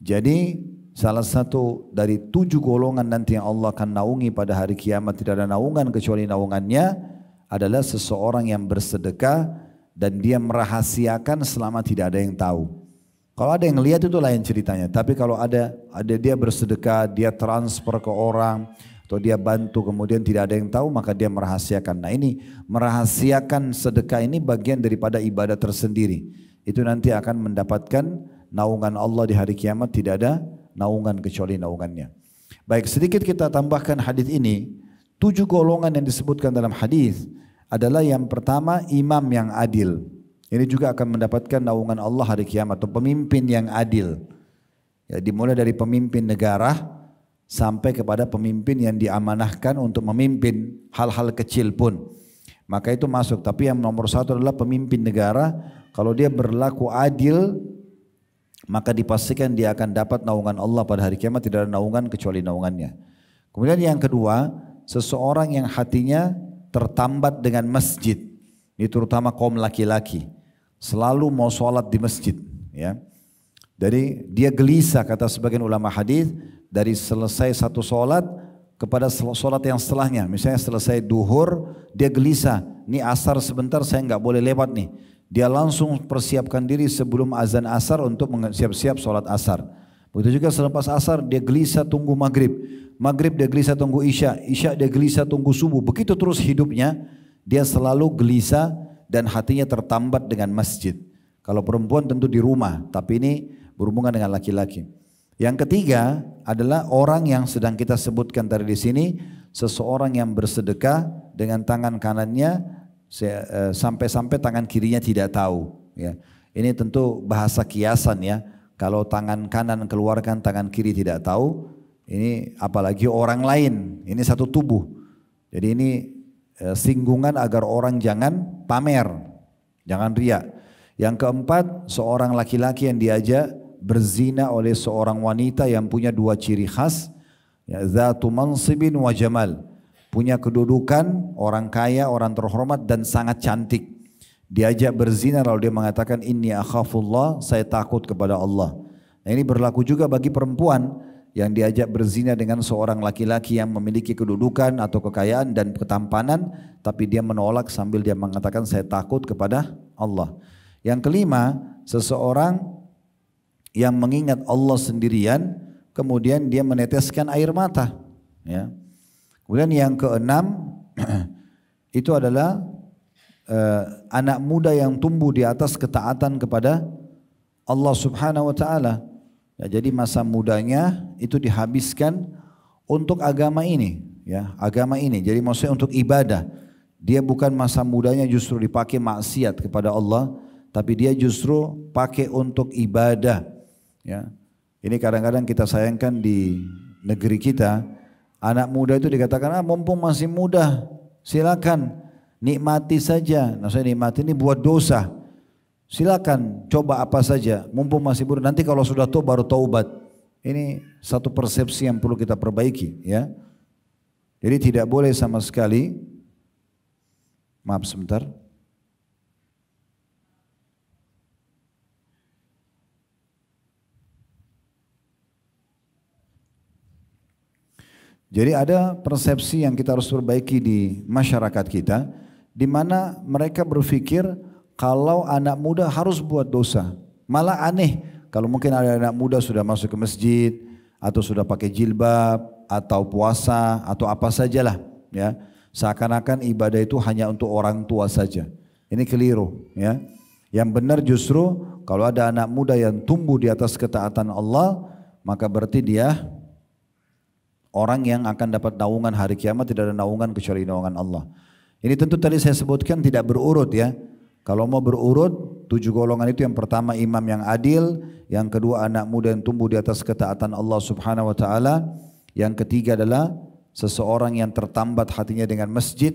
Jadi salah satu dari 7 golongan nanti yang Allah akan naungi pada hari kiamat, tidak ada naungan kecuali naungannya, adalah seseorang yang bersedekah dan dia merahasiakan selama tidak ada yang tahu. Kalau ada yang lihat itu lain ceritanya. Tapi kalau ada dia bersedekah, dia transfer ke orang atau dia bantu kemudian tidak ada yang tahu, maka dia merahasiakan. Nah ini merahasiakan sedekah ini bagian daripada ibadah tersendiri. Itu nanti akan mendapatkan naungan Allah di hari kiamat, tidak ada naungan kecuali naungannya. Baik, sedikit kita tambahkan hadis ini. 7 golongan yang disebutkan dalam hadis adalah yang pertama imam yang adil. Ini juga akan mendapatkan naungan Allah hari kiamat, atau pemimpin yang adil. Ya, dimulai dari pemimpin negara sampai kepada pemimpin yang diamanahkan untuk memimpin hal-hal kecil pun. Maka itu masuk. Tapi yang nomor 1 adalah pemimpin negara. Kalau dia berlaku adil, maka dipastikan dia akan dapat naungan Allah pada hari kiamat, tidak ada naungan kecuali naungannya. Kemudian yang kedua, seseorang yang hatinya tertambat dengan masjid, ini terutama kaum laki-laki, selalu mau sholat di masjid, ya. Jadi dia gelisah, kata sebagian ulama hadis, dari selesai satu sholat kepada sholat yang setelahnya. Misalnya selesai duhur, dia gelisah, ini asar sebentar saya nggak boleh lewat nih. Dia langsung persiapkan diri sebelum azan asar untuk siap-siap sholat asar. Begitu juga selepas asar dia gelisah tunggu maghrib. Maghrib dia gelisah tunggu isya, isya dia gelisah tunggu subuh. Begitu terus hidupnya, dia selalu gelisah dan hatinya tertambat dengan masjid. Kalau perempuan tentu di rumah, tapi ini berhubungan dengan laki-laki. Yang ketiga adalah orang yang sedang kita sebutkan tadi di sini, seseorang yang bersedekah dengan tangan kanannya sampai-sampai tangan kirinya tidak tahu. Ya. Ini tentu bahasa kiasan ya. Kalau tangan kanan keluarkan, tangan kiri tidak tahu. Ini apalagi orang lain, ini satu tubuh. Jadi ini singgungan agar orang jangan pamer, jangan riya. Yang keempat, seorang laki-laki yang diajak berzina oleh seorang wanita yang punya 2 ciri khas, ya, zatu mansibin wa jamal, punya kedudukan, orang kaya, orang terhormat dan sangat cantik. Diajak berzina lalu dia mengatakan inni akhafullah, saya takut kepada Allah. Nah ini berlaku juga bagi perempuan yang diajak berzina dengan seorang laki-laki yang memiliki kedudukan atau kekayaan dan ketampanan, tapi dia menolak sambil dia mengatakan saya takut kepada Allah. Yang kelima, seseorang yang mengingat Allah sendirian, kemudian dia meneteskan air mata. Ya. Kemudian yang keenam, itu adalah anak muda yang tumbuh di atas ketaatan kepada Allah Subhanahu wa Ta'ala. Ya, jadi masa mudanya itu dihabiskan untuk agama ini, ya, agama ini. Jadi maksudnya untuk ibadah. Dia bukan masa mudanya justru dipakai maksiat kepada Allah, tapi dia justru pakai untuk ibadah. Ya. Ini kadang-kadang kita sayangkan di negeri kita, anak muda itu dikatakan, mumpung masih muda, silakan nikmati saja. Maksudnya nikmati ini buat dosa. Silakan coba apa saja, mumpung masih muda. Nanti kalau sudah tua baru taubat. Ini satu persepsi yang perlu kita perbaiki, ya. Jadi tidak boleh sama sekali. Maaf sebentar. Jadi ada persepsi yang kita harus perbaiki di masyarakat kita, di mana mereka berpikir kalau anak muda harus buat dosa. Malah aneh kalau mungkin ada anak muda sudah masuk ke masjid atau sudah pakai jilbab atau puasa atau apa sajalah, ya. Seakan-akan ibadah itu hanya untuk orang tua saja. Ini keliru, ya. Yang benar justru kalau ada anak muda yang tumbuh di atas ketaatan Allah, maka berarti dia orang yang akan dapat naungan hari kiamat. Tidak ada naungan kecuali naungan Allah. Ini tentu tadi saya sebutkan tidak berurut, ya. Kalau mau berurut, 7 golongan itu, yang pertama imam yang adil, yang kedua anak muda yang tumbuh di atas ketaatan Allah Subhanahu wa Ta'ala, yang ketiga adalah seseorang yang tertambat hatinya dengan masjid,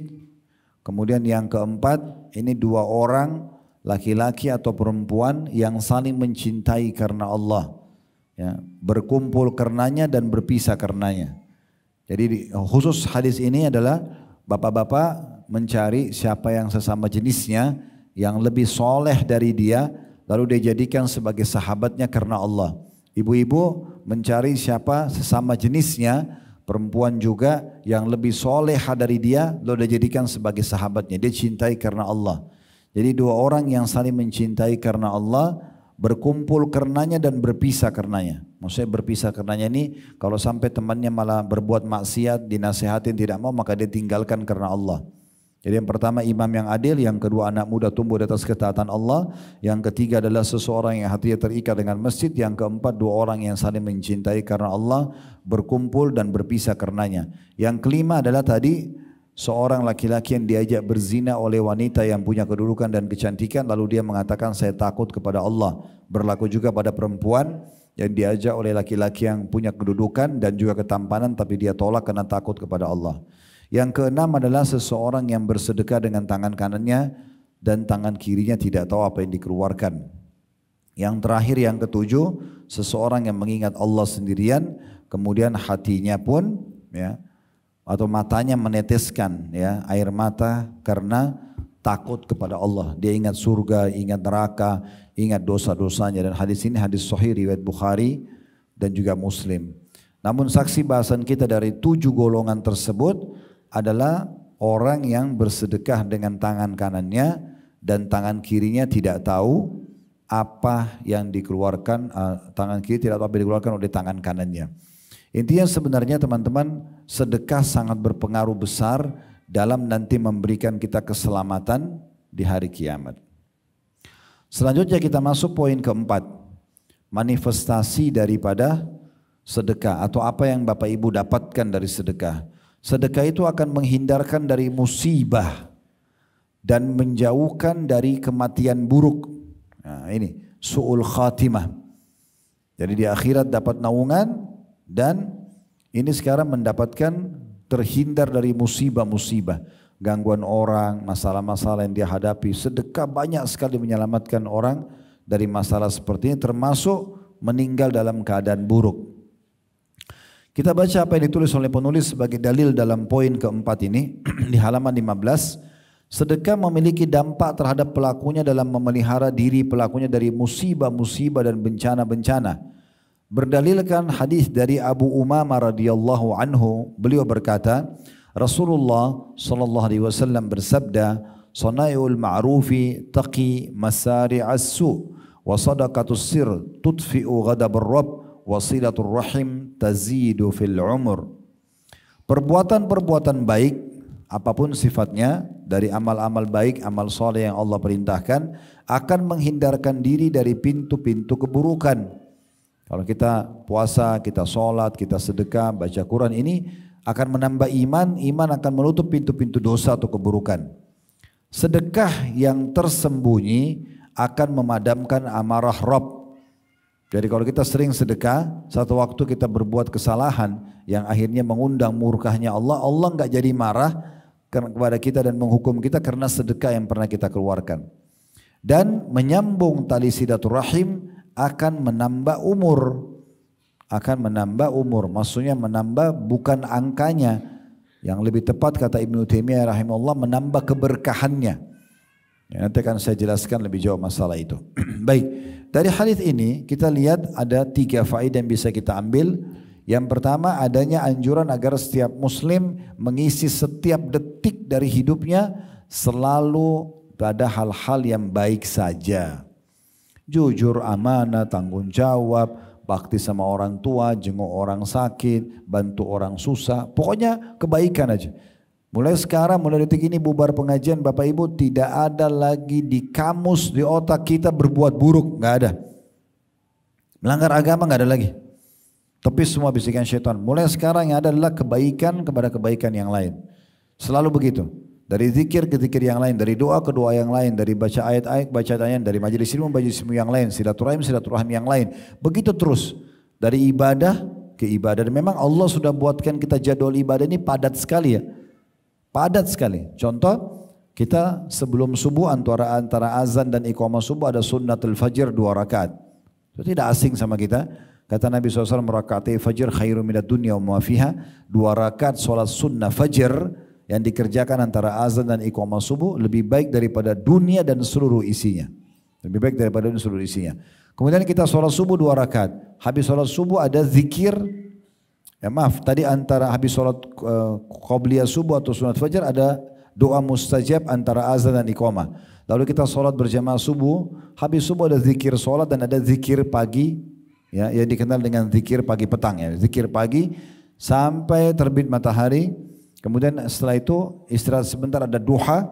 kemudian yang keempat ini 2 orang laki-laki atau perempuan yang saling mencintai karena Allah, ya, berkumpul karenanya dan berpisah karenanya. Jadi khusus hadis ini adalah bapak-bapak mencari siapa yang sesama jenisnya yang lebih soleh dari dia, lalu dia jadikan sebagai sahabatnya karena Allah. Ibu-ibu mencari siapa sesama jenisnya, perempuan juga yang lebih solehah dari dia, lalu dia jadikan sebagai sahabatnya. Dia cintai karena Allah. Jadi 2 orang yang saling mencintai karena Allah, berkumpul karenanya dan berpisah karenanya. Maksudnya berpisah karenanya ini, kalau sampai temannya malah berbuat maksiat, dinasihatin tidak mau, maka dia tinggalkan karena Allah. Jadi yang pertama imam yang adil, yang kedua anak muda tumbuh di atas ketaatan Allah, yang ketiga adalah seseorang yang hatinya terikat dengan masjid, yang keempat 2 orang yang saling mencintai karena Allah, berkumpul dan berpisah karenanya. Yang kelima adalah tadi seorang laki-laki yang diajak berzina oleh wanita yang punya kedudukan dan kecantikan, lalu dia mengatakan saya takut kepada Allah. Berlaku juga pada perempuan yang diajak oleh laki-laki yang punya kedudukan dan juga ketampanan, tapi dia tolak karena takut kepada Allah. Yang keenam adalah seseorang yang bersedekah dengan tangan kanannya dan tangan kirinya tidak tahu apa yang dikeluarkan. Yang terakhir, yang ketujuh, seseorang yang mengingat Allah sendirian, kemudian hatinya pun, ya, atau matanya meneteskan, ya, air mata karena takut kepada Allah. Dia ingat surga, ingat neraka, ingat dosa-dosanya. Dan hadis ini hadis sahih riwayat Bukhari dan juga Muslim. Namun saksi bahasan kita dari 7 golongan tersebut adalah orang yang bersedekah dengan tangan kanannya dan tangan kirinya tidak tahu apa yang dikeluarkan, tangan kiri tidak tahu apa yang dikeluarkan oleh tangan kanannya. Intinya sebenarnya teman-teman, sedekah sangat berpengaruh besar dalam nanti memberikan kita keselamatan di hari kiamat. Selanjutnya kita masuk poin keempat, manifestasi daripada sedekah atau apa yang Bapak Ibu dapatkan dari sedekah. Sedekah itu akan menghindarkan dari musibah dan menjauhkan dari kematian buruk. Nah, ini su'ul khatimah. Jadi di akhirat dapat naungan, dan ini sekarang mendapatkan terhindar dari musibah-musibah, gangguan orang, masalah-masalah yang dia hadapi. Sedekah banyak sekali menyelamatkan orang dari masalah seperti ini, termasuk meninggal dalam keadaan buruk. Kita baca apa yang ditulis oleh penulis sebagai dalil dalam poin keempat ini di halaman 15. Sedekah memiliki dampak terhadap pelakunya dalam memelihara diri pelakunya dari musibah-musibah dan bencana-bencana. Berdalilkan hadis dari Abu Umamah radhiyallahu anhu, beliau berkata, Rasulullah sallallahu alaihi wasallam bersabda, "Sanai'ul ma'rufi taqi masari'as su' wa sadaqatus sir tudfi'u ghadabur rabb wa silatur rahim tazidu fil umur." Perbuatan-perbuatan baik apapun sifatnya dari amal-amal baik, amal soleh yang Allah perintahkan akan menghindarkan diri dari pintu-pintu keburukan. Kalau kita puasa, kita sholat, kita sedekah, baca Quran, ini akan menambah iman, iman akan menutup pintu-pintu dosa atau keburukan. Sedekah yang tersembunyi akan memadamkan amarah Rabb. Jadi kalau kita sering sedekah, satu waktu kita berbuat kesalahan yang akhirnya mengundang murkahnya Allah, Allah enggak jadi marah kepada kita dan menghukum kita karena sedekah yang pernah kita keluarkan. Dan menyambung tali silaturahim akan menambah umur, maksudnya menambah bukan angkanya, yang lebih tepat kata Ibnu Taimiyah rahimahullah menambah keberkahannya. Ya, nanti akan saya jelaskan lebih jauh masalah itu. Baik, dari hadis ini kita lihat ada 3 faedah yang bisa kita ambil. Yang pertama, adanya anjuran agar setiap muslim mengisi setiap detik dari hidupnya selalu pada hal-hal yang baik saja. Jujur, amanah, tanggung jawab, bakti sama orang tua, jenguk orang sakit, bantu orang susah, pokoknya kebaikan aja. Mulai sekarang, mulai detik ini bubar pengajian, Bapak Ibu, tidak ada lagi di kamus, di otak kita berbuat buruk, nggak ada. Melanggar agama nggak ada lagi. Tepis semua bisikan syaitan. Mulai sekarang yang ada adalah kebaikan kepada kebaikan yang lain. Selalu begitu. Dari zikir ke zikir yang lain, dari doa ke doa yang lain, dari baca ayat-ayat, baca ayat, dari majelis ilmu yang lain, silaturahim yang lain. Begitu terus. Dari ibadah ke ibadah. Dan memang Allah sudah buatkan kita jadwal ibadah ini padat sekali ya. Padat sekali. Contoh, kita sebelum subuh antara azan dan iqamah subuh ada sunnatul fajr 2 rakaat. Itu tidak asing sama kita. Kata Nabi SAW, rakaat fajr khairu minad dunya wa ma fiha. 2 rakaat solat sunnah fajr yang dikerjakan antara azan dan iqamah subuh lebih baik daripada dunia dan seluruh isinya. Lebih baik daripada seluruh isinya. Kemudian kita sholat subuh 2 rakaat. Habis sholat subuh ada zikir. Ya maaf, tadi antara habis sholat qobliyah subuh atau sunat fajar ada doa mustajab antara azan dan iqamah. Lalu kita sholat berjamaah subuh. Habis subuh ada zikir sholat dan ada zikir pagi. Ya, yang dikenal dengan zikir pagi petang ya. Zikir pagi sampai terbit matahari. Kemudian setelah itu istirahat sebentar, ada duha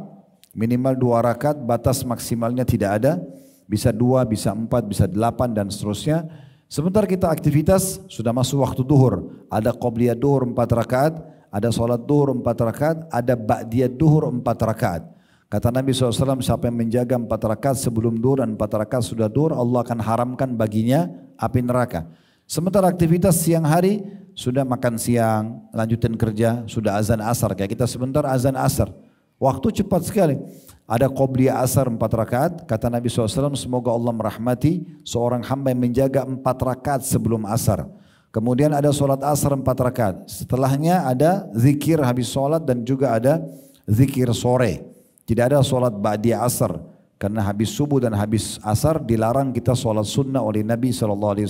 minimal 2 rakaat, batas maksimalnya tidak ada, bisa 2, bisa 4, bisa 8 dan seterusnya. Sebentar kita aktivitas sudah masuk waktu duhur, ada qobliyah duhur 4 rakaat, ada sholat duhur 4 rakaat, ada ba'diyah duhur 4 rakaat. Kata Nabi SAW, siapa yang menjaga 4 rakaat sebelum duhur dan 4 rakaat sudah duhur, Allah akan haramkan baginya api neraka. Sementara aktivitas siang hari, sudah makan siang, lanjutin kerja, sudah azan asar. Kayak kita sebentar azan asar. Waktu cepat sekali. Ada qobliyah asar 4 rakaat. Kata Nabi SAW, semoga Allah merahmati seorang hamba yang menjaga 4 rakaat sebelum asar. Kemudian ada sholat asar 4 rakaat. Setelahnya ada zikir habis sholat dan juga ada zikir sore. Tidak ada sholat ba'diyah asar. Karena habis subuh dan habis asar dilarang kita sholat sunnah oleh Nabi SAW.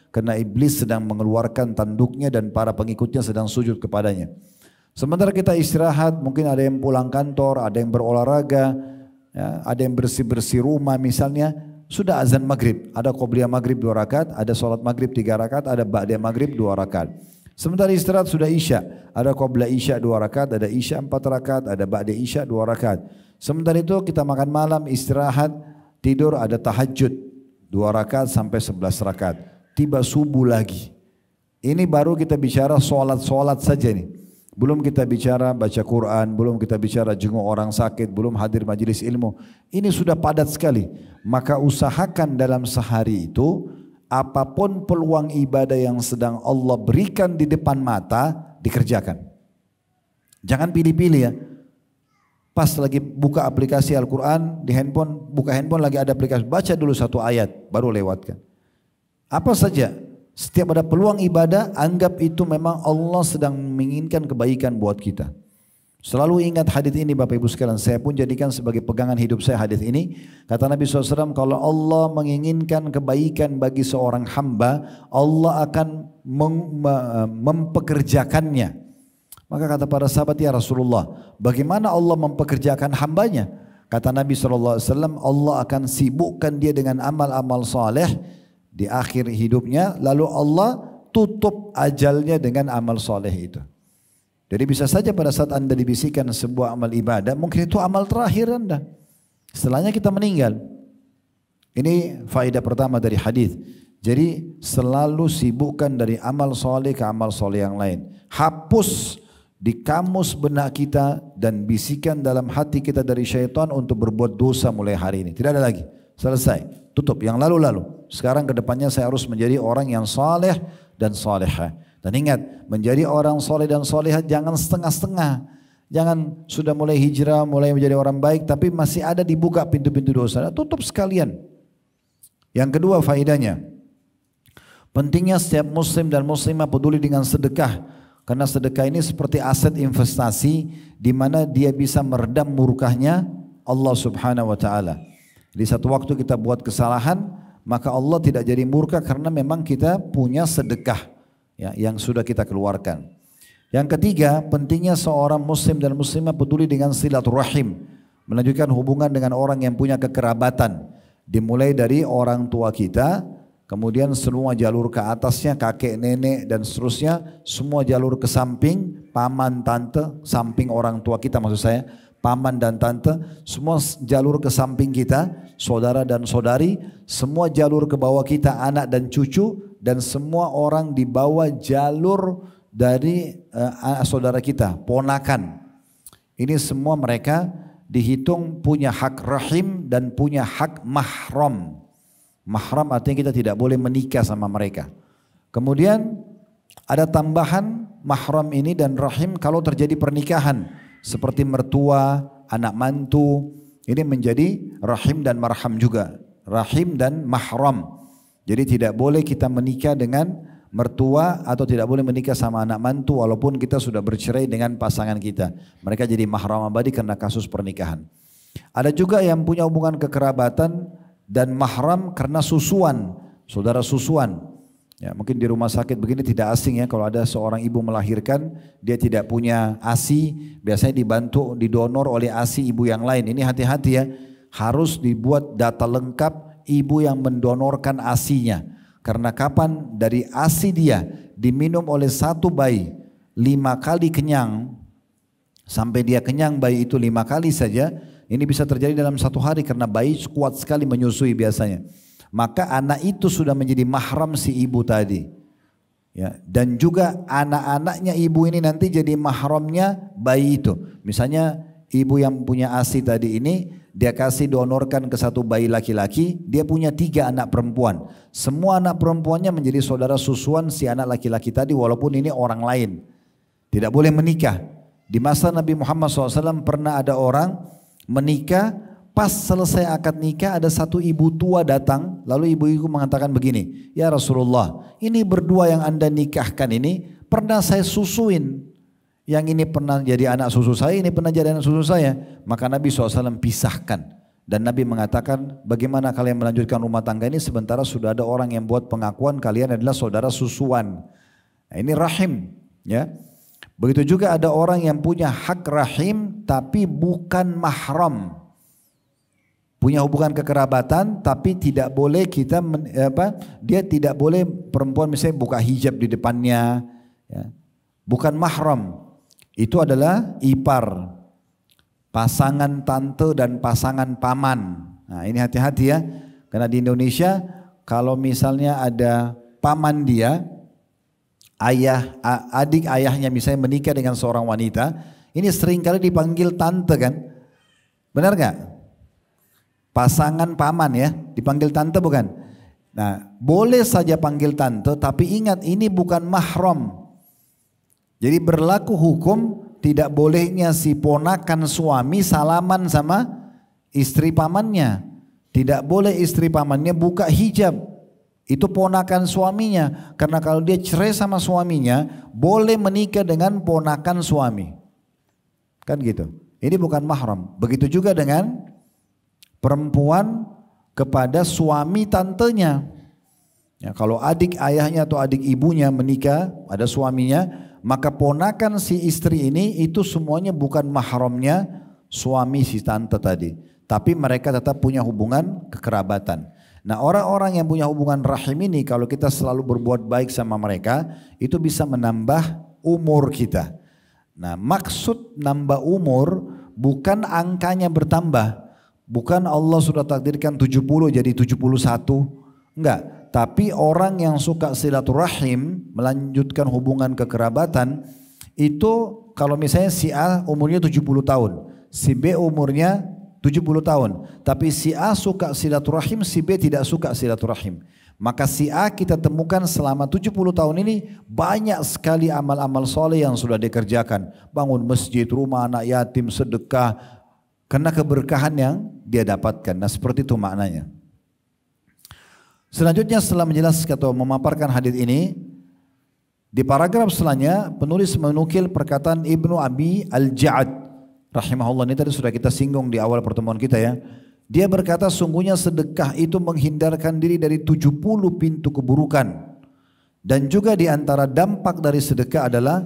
Karena iblis sedang mengeluarkan tanduknya dan para pengikutnya sedang sujud kepadanya. Sementara kita istirahat, mungkin ada yang pulang kantor, ada yang berolahraga, ya, ada yang bersih-bersih rumah misalnya. Sudah azan maghrib, ada qobliyah maghrib 2 rakaat, ada sholat maghrib 3 rakaat, ada ba'diyah maghrib 2 rakaat. Sementara istirahat sudah isya, ada qobliyah isya 2 rakaat, ada isya 4 rakaat, ada ba'diyah isya 2 rakaat. Sementara itu kita makan malam, istirahat, tidur, ada tahajud 2 rakaat sampai 11 rakaat. Tiba subuh lagi. Ini baru kita bicara sholat saja nih. Belum kita bicara baca Quran, belum kita bicara jenguk orang sakit, belum hadir majelis ilmu. Ini sudah padat sekali. Maka usahakan dalam sehari itu, apapun peluang ibadah yang sedang Allah berikan di depan mata, dikerjakan. Jangan pilih-pilih ya. Pas lagi buka aplikasi Al-Quran di handphone, buka handphone lagi ada aplikasi, baca dulu 1 ayat, baru lewatkan. Apa saja, setiap ada peluang ibadah, anggap itu memang Allah sedang menginginkan kebaikan buat kita. Selalu ingat hadis ini Bapak Ibu sekalian. Saya pun jadikan sebagai pegangan hidup saya hadis ini. Kata Nabi SAW, kalau Allah menginginkan kebaikan bagi seorang hamba, Allah akan mempekerjakannya. Maka kata para sahabat, ya Rasulullah, bagaimana Allah mempekerjakan hambanya? Kata Nabi SAW, Allah akan sibukkan dia dengan amal-amal saleh di akhir hidupnya, lalu Allah tutup ajalnya dengan amal saleh itu. Jadi bisa saja pada saat Anda dibisikkan sebuah amal ibadah, mungkin itu amal terakhir Anda. Setelahnya kita meninggal. Ini faedah pertama dari hadis. Jadi selalu sibukkan dari amal soleh ke amal soleh yang lain. Hapus di kamus benak kita dan bisikan dalam hati kita dari syaitan untuk berbuat dosa mulai hari ini. Tidak ada lagi. Selesai. Tutup yang lalu-lalu. Sekarang ke depannya saya harus menjadi orang yang saleh dan salehah. Dan ingat, menjadi orang soleh dan solehah jangan setengah-setengah. Jangan sudah mulai hijrah, mulai menjadi orang baik, tapi masih ada dibuka pintu-pintu dosa. Tutup sekalian. Yang kedua faedahnya, pentingnya setiap muslim dan muslimah peduli dengan sedekah. Karena sedekah ini seperti aset investasi di mana dia bisa meredam murkahnya Allah Subhanahu wa taala. Di satu waktu kita buat kesalahan, maka Allah tidak jadi murka karena memang kita punya sedekah. Ya, yang sudah kita keluarkan. Yang ketiga, pentingnya seorang muslim dan muslimah peduli dengan silaturahim, menunjukkan hubungan dengan orang yang punya kekerabatan, dimulai dari orang tua kita, kemudian semua jalur ke atasnya, kakek, nenek dan seterusnya, semua jalur ke samping, paman, tante, samping orang tua kita maksud saya, paman dan tante, semua jalur ke samping kita, saudara dan saudari, semua jalur ke bawah kita, anak dan cucu, dan semua orang di bawah jalur dari saudara kita, ponakan. Ini semua mereka dihitung punya hak rahim dan punya hak mahram. Mahram artinya kita tidak boleh menikah sama mereka. Kemudian ada tambahan mahram ini dan rahim kalau terjadi pernikahan. Seperti mertua, anak mantu, ini menjadi rahim dan marham juga. Rahim dan mahram. Jadi tidak boleh kita menikah dengan mertua atau tidak boleh menikah sama anak mantu walaupun kita sudah bercerai dengan pasangan kita. Mereka jadi mahram abadi karena kasus pernikahan. Ada juga yang punya hubungan kekerabatan dan mahram karena susuan, saudara susuan. Ya, mungkin di rumah sakit begini tidak asing ya kalau ada seorang ibu melahirkan, dia tidak punya ASI, biasanya dibantu didonor oleh ASI ibu yang lain. Ini hati-hati ya, harus dibuat data lengkap ibu yang mendonorkan ASI-nya. Karena kapan dari ASI dia diminum oleh satu bayi 5 kali kenyang, sampai dia kenyang bayi itu 5 kali saja, ini bisa terjadi dalam satu hari karena bayi kuat sekali menyusui biasanya. Maka anak itu sudah menjadi mahram si ibu tadi. Ya, dan juga anak-anaknya ibu ini nanti jadi mahramnya bayi itu. Misalnya ibu yang punya ASI tadi ini, dia kasih donorkan ke satu bayi laki-laki, dia punya 3 anak perempuan. Semua anak perempuannya menjadi saudara susuan si anak laki-laki tadi walaupun ini orang lain. Tidak boleh menikah. Di masa Nabi Muhammad SAW pernah ada orang menikah, pas selesai akad nikah ada satu ibu tua datang, lalu ibu-ibu mengatakan begini, ya Rasulullah, ini berdua yang anda nikahkan ini pernah saya susuin. Yang ini pernah jadi anak susu saya, ini pernah jadi anak susu saya. Maka Nabi SAW pisahkan. Dan Nabi mengatakan, bagaimana kalian melanjutkan rumah tangga ini sementara sudah ada orang yang buat pengakuan kalian adalah saudara susuan. Nah, ini rahim. Ya. Begitu juga ada orang yang punya hak rahim tapi bukan mahram. Punya hubungan kekerabatan tapi tidak boleh kita, dia tidak boleh perempuan misalnya buka hijab di depannya. Ya. Bukan mahram. Itu adalah ipar, pasangan tante dan pasangan paman. Nah ini hati-hati ya, karena di Indonesia kalau misalnya ada paman dia, adik ayahnya misalnya menikah dengan seorang wanita, ini seringkali dipanggil tante kan, benar gak? Pasangan paman ya, dipanggil tante bukan? Nah boleh saja panggil tante, tapi ingat ini bukan mahram. Jadi berlaku hukum tidak bolehnya si ponakan suami salaman sama istri pamannya. Tidak boleh istri pamannya buka hijab. Itu ponakan suaminya. Karena kalau dia cerai sama suaminya, boleh menikah dengan ponakan suami. Kan gitu. Ini bukan mahram. Begitu juga dengan perempuan kepada suami tantenya. Ya, kalau adik ayahnya atau adik ibunya menikah, ada suaminya, maka ponakan si istri ini itu semuanya bukan mahramnya suami si tante tadi. Tapi mereka tetap punya hubungan kekerabatan. Nah, orang-orang yang punya hubungan rahim ini kalau kita selalu berbuat baik sama mereka, itu bisa menambah umur kita. Nah, maksud nambah umur bukan angkanya bertambah. Bukan Allah sudah takdirkan 70 jadi 71. Enggak. Tapi orang yang suka silaturahim, melanjutkan hubungan kekerabatan, itu kalau misalnya si A umurnya 70 tahun, si B umurnya 70 tahun. Tapi si A suka silaturahim, si B tidak suka silaturahim. Maka si A kita temukan selama 70 tahun ini banyak sekali amal-amal soleh yang sudah dikerjakan. Bangun masjid, rumah anak yatim, sedekah, karena keberkahan yang dia dapatkan. Nah seperti itu maknanya. Selanjutnya setelah menjelaskan atau memaparkan hadis ini, di paragraf selanjutnya penulis menukil perkataan Ibnu Abi Al-Ja'ad rahimahullah. Ini tadi sudah kita singgung di awal pertemuan kita ya. Dia berkata sungguhnya sedekah itu menghindarkan diri dari 70 pintu keburukan. Dan juga di antara dampak dari sedekah adalah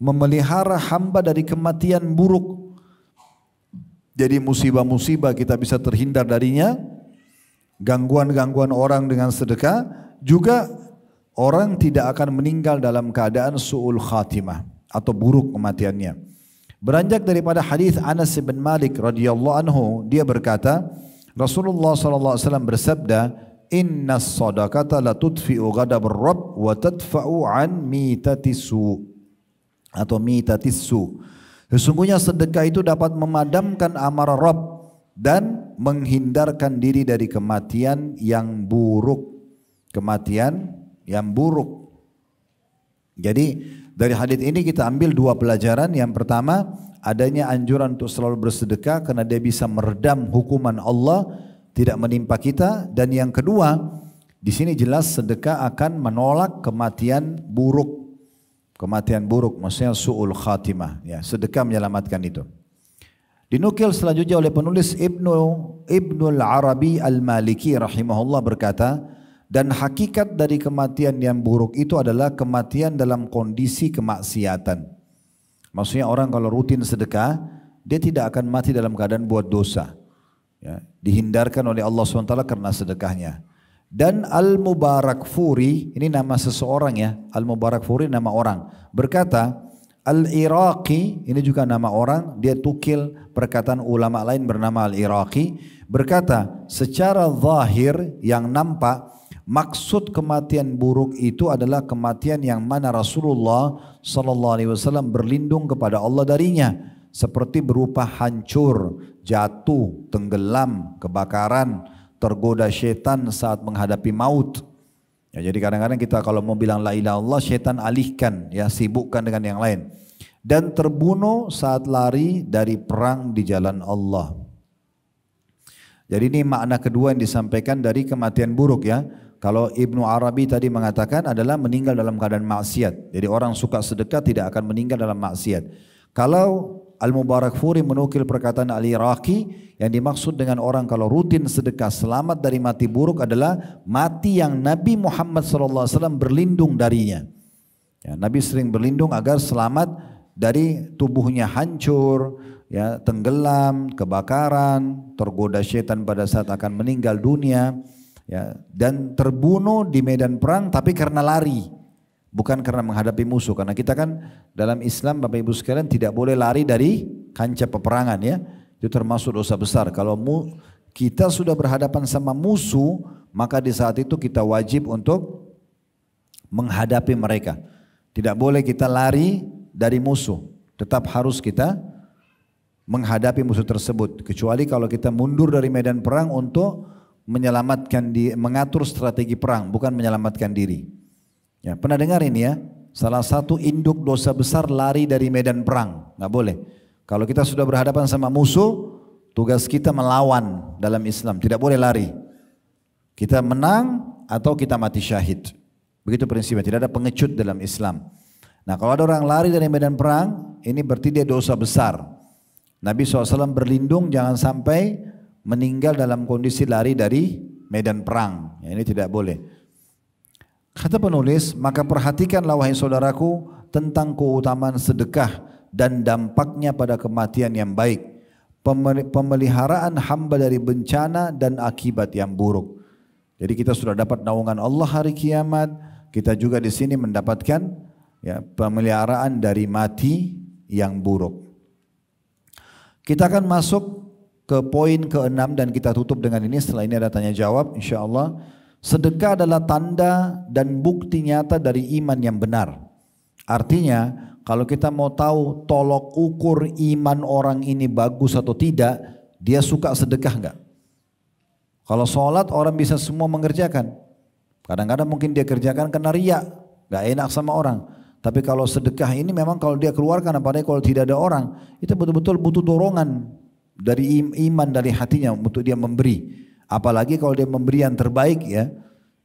memelihara hamba dari kematian buruk. Jadi musibah-musibah kita bisa terhindar darinya. Gangguan-gangguan orang dengan sedekah, juga orang tidak akan meninggal dalam keadaan su'ul khatimah atau buruk kematiannya. Beranjak daripada hadis Anas bin Malik radhiyallahu anhu, dia berkata, Rasulullah sallallahu alaihi wasallam bersabda, "Innas shadaqata la tudfi'u ghadabur rabb wa tadfa'u an mitatisu." Atau mitatisu. Sesungguhnya sedekah itu dapat memadamkan amarah Rabb dan menghindarkan diri dari kematian yang buruk. Kematian yang buruk. Jadi dari hadis ini kita ambil dua pelajaran. Yang pertama, adanya anjuran untuk selalu bersedekah karena dia bisa meredam hukuman Allah tidak menimpa kita. Dan yang kedua, di sini jelas sedekah akan menolak kematian buruk. Kematian buruk maksudnya su'ul khatimah. Ya, sedekah menyelamatkan itu. Dinukil selanjutnya oleh penulis Ibnul Arabi Al-Maliki rahimahullah berkata, dan hakikat dari kematian yang buruk itu adalah kematian dalam kondisi kemaksiatan. Maksudnya orang kalau rutin sedekah, dia tidak akan mati dalam keadaan buat dosa. Ya, dihindarkan oleh Allah SWT karena sedekahnya. Dan Al-Mubarakfuri, ini nama seseorang ya, Al-Mubarakfuri nama orang, berkata, Al-Iraqi, ini juga nama orang, dia tukil perkataan ulama lain bernama Al-Iraqi, berkata, secara zahir yang nampak, maksud kematian buruk itu adalah kematian yang mana Rasulullah SAW berlindung kepada Allah darinya, seperti berupa hancur, jatuh, tenggelam, kebakaran, tergoda syaitan saat menghadapi maut. Ya, jadi kadang-kadang kita kalau mau bilang la ilaha illallah, syaitan alihkan, ya sibukkan dengan yang lain. Dan terbunuh saat lari dari perang di jalan Allah. Jadi ini makna kedua yang disampaikan dari kematian buruk ya. Kalau Ibnu Arabi tadi mengatakan adalah meninggal dalam keadaan maksiat. Jadi orang suka sedekah tidak akan meninggal dalam maksiat. Kalau Al-Mubarakfuri menukil perkataan Al-Iraqi, yang dimaksud dengan orang kalau rutin sedekah selamat dari mati buruk adalah mati yang Nabi Muhammad SAW berlindung darinya. Ya, Nabi sering berlindung agar selamat dari tubuhnya hancur, ya, tenggelam, kebakaran, tergoda syaitan pada saat akan meninggal dunia, ya, dan terbunuh di medan perang tapi karena lari. Bukan karena menghadapi musuh, karena kita kan dalam Islam Bapak Ibu sekalian tidak boleh lari dari kancah peperangan ya. Itu termasuk dosa besar. Kalau kita sudah berhadapan sama musuh, maka di saat itu kita wajib untuk menghadapi mereka. Tidak boleh kita lari dari musuh. Tetap harus kita menghadapi musuh tersebut. Kecuali kalau kita mundur dari medan perang untuk menyelamatkan mengatur strategi perang, bukan menyelamatkan diri. Ya, pernah dengar ini ya, salah satu induk dosa besar lari dari medan perang, nggak boleh. Kalau kita sudah berhadapan sama musuh, tugas kita melawan dalam Islam, tidak boleh lari. Kita menang atau kita mati syahid. Begitu prinsipnya, tidak ada pengecut dalam Islam. Nah kalau ada orang lari dari medan perang, ini berarti dia dosa besar. Nabi SAW berlindung jangan sampai meninggal dalam kondisi lari dari medan perang. Ya, ini tidak boleh. Kata penulis, maka perhatikanlah wahai saudaraku tentang keutamaan sedekah dan dampaknya pada kematian yang baik. Pemeliharaan hamba dari bencana dan akibat yang buruk. Jadi kita sudah dapat naungan Allah hari kiamat, kita juga di sini mendapatkan ya, pemeliharaan dari mati yang buruk. Kita akan masuk ke poin ke-6 dan kita tutup dengan ini. Setelah ini ada tanya jawab insyaallah. Sedekah adalah tanda dan bukti nyata dari iman yang benar. Artinya kalau kita mau tahu tolok ukur iman orang ini bagus atau tidak, dia suka sedekah enggak? Kalau sholat orang bisa semua mengerjakan. Kadang-kadang mungkin dia kerjakan karena riya, enggak enak sama orang. Tapi kalau sedekah ini memang kalau dia keluarkan, apalagi kalau tidak ada orang, itu betul-betul butuh dorongan dari iman dari hatinya untuk dia memberi. Apalagi kalau dia memberi yang terbaik ya,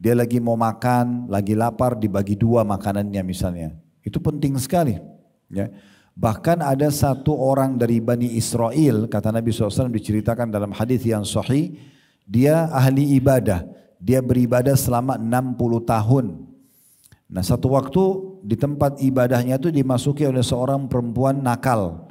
dia lagi mau makan, lagi lapar, dibagi dua makanannya misalnya. Itu penting sekali. Ya. Bahkan ada satu orang dari Bani Israel, kata Nabi SAW diceritakan dalam hadis yang sahih, dia ahli ibadah. Dia beribadah selama 60 tahun. Nah satu waktu di tempat ibadahnya itu dimasuki oleh seorang perempuan nakal,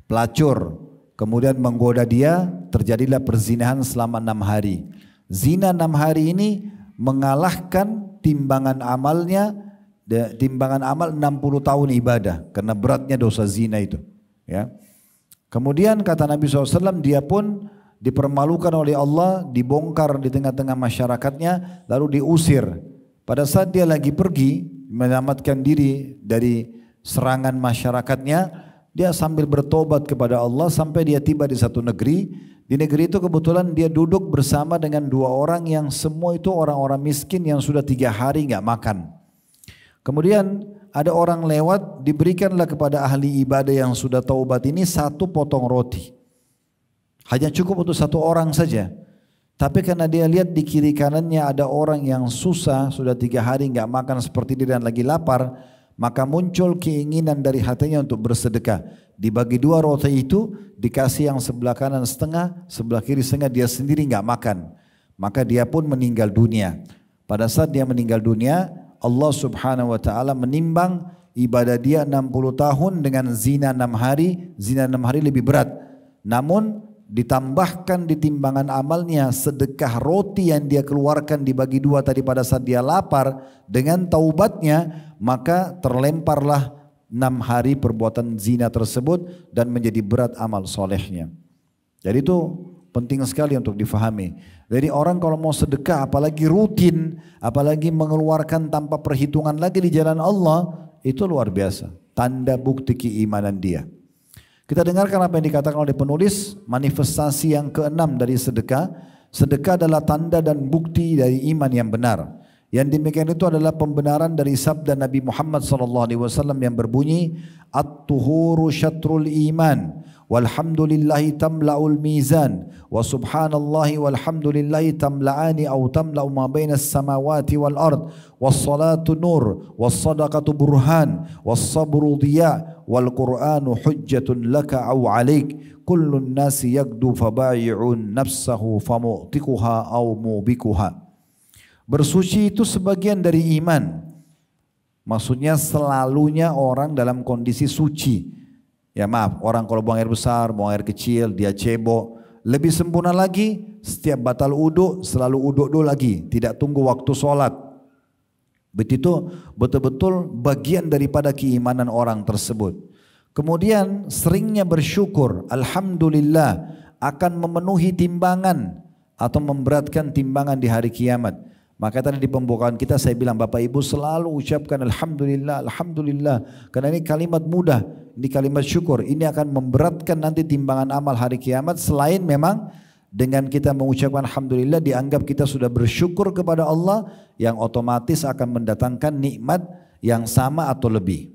pelacur. Kemudian menggoda dia, terjadilah perzinahan selama 6 hari. Zina 6 hari ini mengalahkan timbangan amal 60 tahun ibadah karena beratnya dosa zina itu. Ya. Kemudian kata Nabi SAW dia pun dipermalukan oleh Allah, dibongkar di tengah-tengah masyarakatnya lalu diusir. Pada saat dia lagi pergi menyelamatkan diri dari serangan masyarakatnya, dia sambil bertobat kepada Allah sampai dia tiba di satu negeri. Di negeri itu kebetulan dia duduk bersama dengan 2 orang yang semua itu orang-orang miskin yang sudah 3 hari nggak makan. Kemudian ada orang lewat, diberikanlah kepada ahli ibadah yang sudah taubat ini 1 potong roti. Hanya cukup untuk 1 orang saja. Tapi karena dia lihat di kiri kanannya ada orang yang susah, sudah 3 hari nggak makan seperti dia dan lagi lapar, maka muncul keinginan dari hatinya untuk bersedekah. Dibagi 2 roti itu, dikasih yang sebelah kanan setengah, sebelah kiri setengah, dia sendiri nggak makan. Maka dia pun meninggal dunia. Pada saat dia meninggal dunia, Allah Subhanahu wa taala menimbang ibadah dia 60 tahun dengan zina 6 hari, zina 6 hari lebih berat. Namun ditambahkan di timbangan amalnya sedekah roti yang dia keluarkan dibagi 2 tadi pada saat dia lapar dengan taubatnya, maka terlemparlah 6 hari perbuatan zina tersebut dan menjadi berat amal solehnya. Jadi itu penting sekali untuk difahami. Jadi orang kalau mau sedekah apalagi rutin, apalagi mengeluarkan tanpa perhitungan lagi di jalan Allah, itu luar biasa. Tanda bukti keimanan dia. Kita dengarkan apa yang dikatakan oleh penulis, manifestasi yang ke-6 dari sedekah. Sedekah adalah tanda dan bukti dari iman yang benar. Yang demikian itu adalah pembenaran dari sabda Nabi Muhammad SAW yang berbunyi, At-tuhuru syatrul iman, walhamdulillahi tamla'ul mizan, wa subhanallahi walhamdulillahi tamla'ani au tamla'u ma bainas samawati wal ard, wassalatu nur, wassadaqatu burhan, wassabru diya, wal qur'anu hujjatun laka au alaik, kullun nasi yagdu fabayi'un nafsahu famu'tikuha au mubikuha. Bersuci itu sebagian dari iman. Maksudnya selalunya orang dalam kondisi suci. Ya maaf, orang kalau buang air besar, buang air kecil, dia cebok. Lebih sempurna lagi, setiap batal uduk selalu uduk dulu lagi. Tidak tunggu waktu sholat. Begitu betul-betul bagian daripada keimanan orang tersebut. Kemudian seringnya bersyukur, Alhamdulillah akan memenuhi timbangan atau memberatkan timbangan di hari kiamat. Maka tadi di pembukaan kita saya bilang Bapak Ibu selalu ucapkan Alhamdulillah, Alhamdulillah. Karena ini kalimat mudah, ini kalimat syukur. Ini akan memberatkan nanti timbangan amal hari kiamat. Selain memang dengan kita mengucapkan Alhamdulillah dianggap kita sudah bersyukur kepada Allah yang otomatis akan mendatangkan nikmat yang sama atau lebih.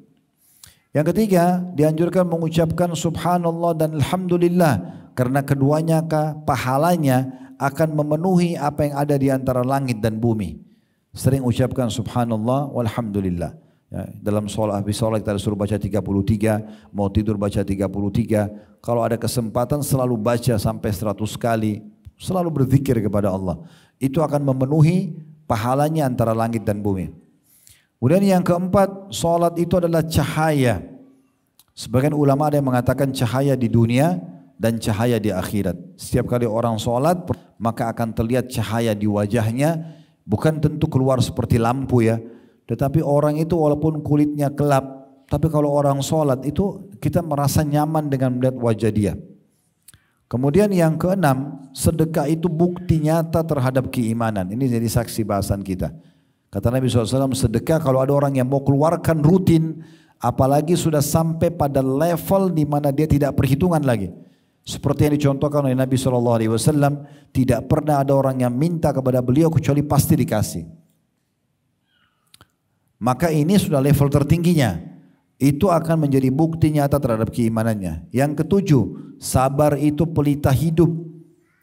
Yang ketiga dianjurkan mengucapkan Subhanallah dan Alhamdulillah. Karena keduanya pahalanya akan memenuhi apa yang ada di antara langit dan bumi. Sering ucapkan subhanallah walhamdulillah. Ya, dalam sholat, habis sholat kita suruh baca 33, mau tidur baca 33. Kalau ada kesempatan selalu baca sampai 100 kali, selalu berzikir kepada Allah. Itu akan memenuhi pahalanya antara langit dan bumi. Kemudian yang keempat, sholat itu adalah cahaya. Sebagian ulama ada yang mengatakan cahaya di dunia dan cahaya di akhirat. Setiap kali orang sholat, maka akan terlihat cahaya di wajahnya. Bukan tentu keluar seperti lampu ya. Tetapi orang itu walaupun kulitnya gelap, tapi kalau orang sholat itu kita merasa nyaman dengan melihat wajah dia. Kemudian yang keenam, sedekah itu bukti nyata terhadap keimanan. Ini jadi saksi bahasan kita. Kata Nabi SAW, sedekah kalau ada orang yang mau keluarkan rutin, apalagi sudah sampai pada level di mana dia tidak perhitungan lagi. Seperti yang dicontohkan oleh Nabi SAW, tidak pernah ada orang yang minta kepada beliau kecuali pasti dikasih. Maka ini sudah level tertingginya. Itu akan menjadi bukti nyata terhadap keimanannya. Yang ketujuh, sabar itu pelita hidup.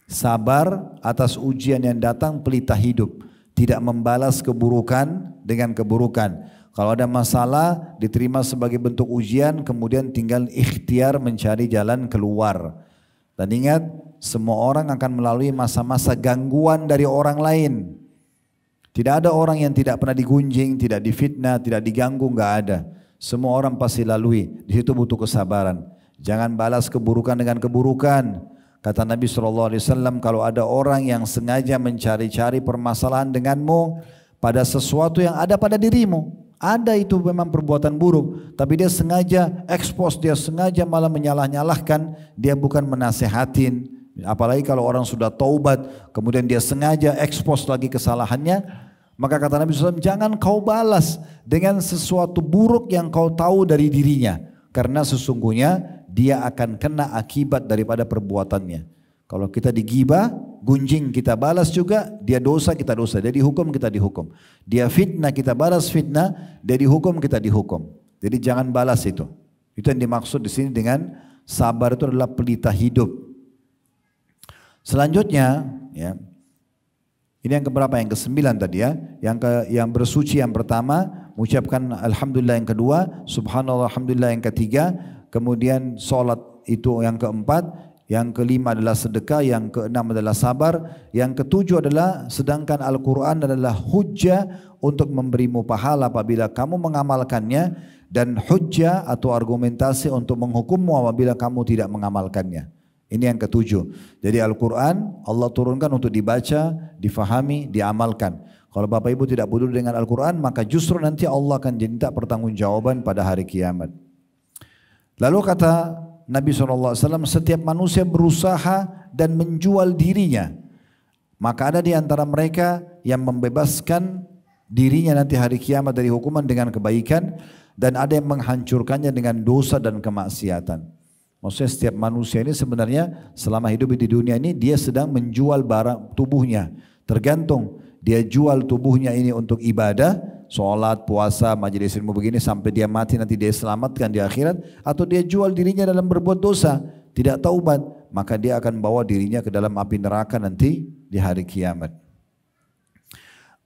Sabar atas ujian yang datang pelita hidup. Tidak membalas keburukan dengan keburukan. Kalau ada masalah diterima sebagai bentuk ujian, kemudian tinggal ikhtiar mencari jalan keluar. Dan ingat, semua orang akan melalui masa-masa gangguan dari orang lain. Tidak ada orang yang tidak pernah digunjing, tidak difitnah, tidak diganggu, enggak ada. Semua orang pasti lalui. Di situ butuh kesabaran. Jangan balas keburukan dengan keburukan. Kata Nabi SAW, kalau ada orang yang sengaja mencari-cari permasalahan denganmu pada sesuatu yang ada pada dirimu, ada itu memang perbuatan buruk, tapi dia sengaja expose, dia sengaja malah menyalah-nyalahkan, dia bukan menasehatin. Apalagi kalau orang sudah taubat, kemudian dia sengaja expose lagi kesalahannya, maka kata Nabi SAW, jangan kau balas dengan sesuatu buruk yang kau tahu dari dirinya, karena sesungguhnya dia akan kena akibat daripada perbuatannya. Kalau kita digibah, gunjing kita balas juga, dia dosa kita dosa, dia dihukum kita dihukum. Dia fitnah kita balas fitnah, dia dihukum kita dihukum. Jadi jangan balas itu. Itu yang dimaksud di sini dengan sabar itu adalah pelita hidup. Selanjutnya, ya, ini yang keberapa? Yang ke-9 tadi ya. Yang bersuci yang pertama, mengucapkan alhamdulillah yang kedua, subhanallah alhamdulillah yang ketiga, kemudian sholat itu yang keempat, yang kelima adalah sedekah, yang keenam adalah sabar, yang ketujuh adalah sedangkan Al-Quran adalah hujjah untuk memberimu pahala apabila kamu mengamalkannya, dan hujjah atau argumentasi untuk menghukummu apabila kamu tidak mengamalkannya. Ini yang ketujuh. Jadi Al-Quran Allah turunkan untuk dibaca, difahami, diamalkan. Kalau Bapak Ibu tidak peduli dengan Al-Quran, maka justru nanti Allah akan minta pertanggungjawaban pada hari kiamat. Lalu kata Nabi SAW, setiap manusia berusaha dan menjual dirinya. Maka ada di antara mereka yang membebaskan dirinya nanti hari kiamat dari hukuman dengan kebaikan, dan ada yang menghancurkannya dengan dosa dan kemaksiatan. Maksudnya setiap manusia ini sebenarnya selama hidup di dunia ini dia sedang menjual barang tubuhnya. Tergantung dia jual tubuhnya ini untuk ibadah, sholat, puasa, majelis ilmu begini sampai dia mati nanti dia selamatkan di akhirat, atau dia jual dirinya dalam berbuat dosa, tidak taubat, maka dia akan bawa dirinya ke dalam api neraka nanti di hari kiamat.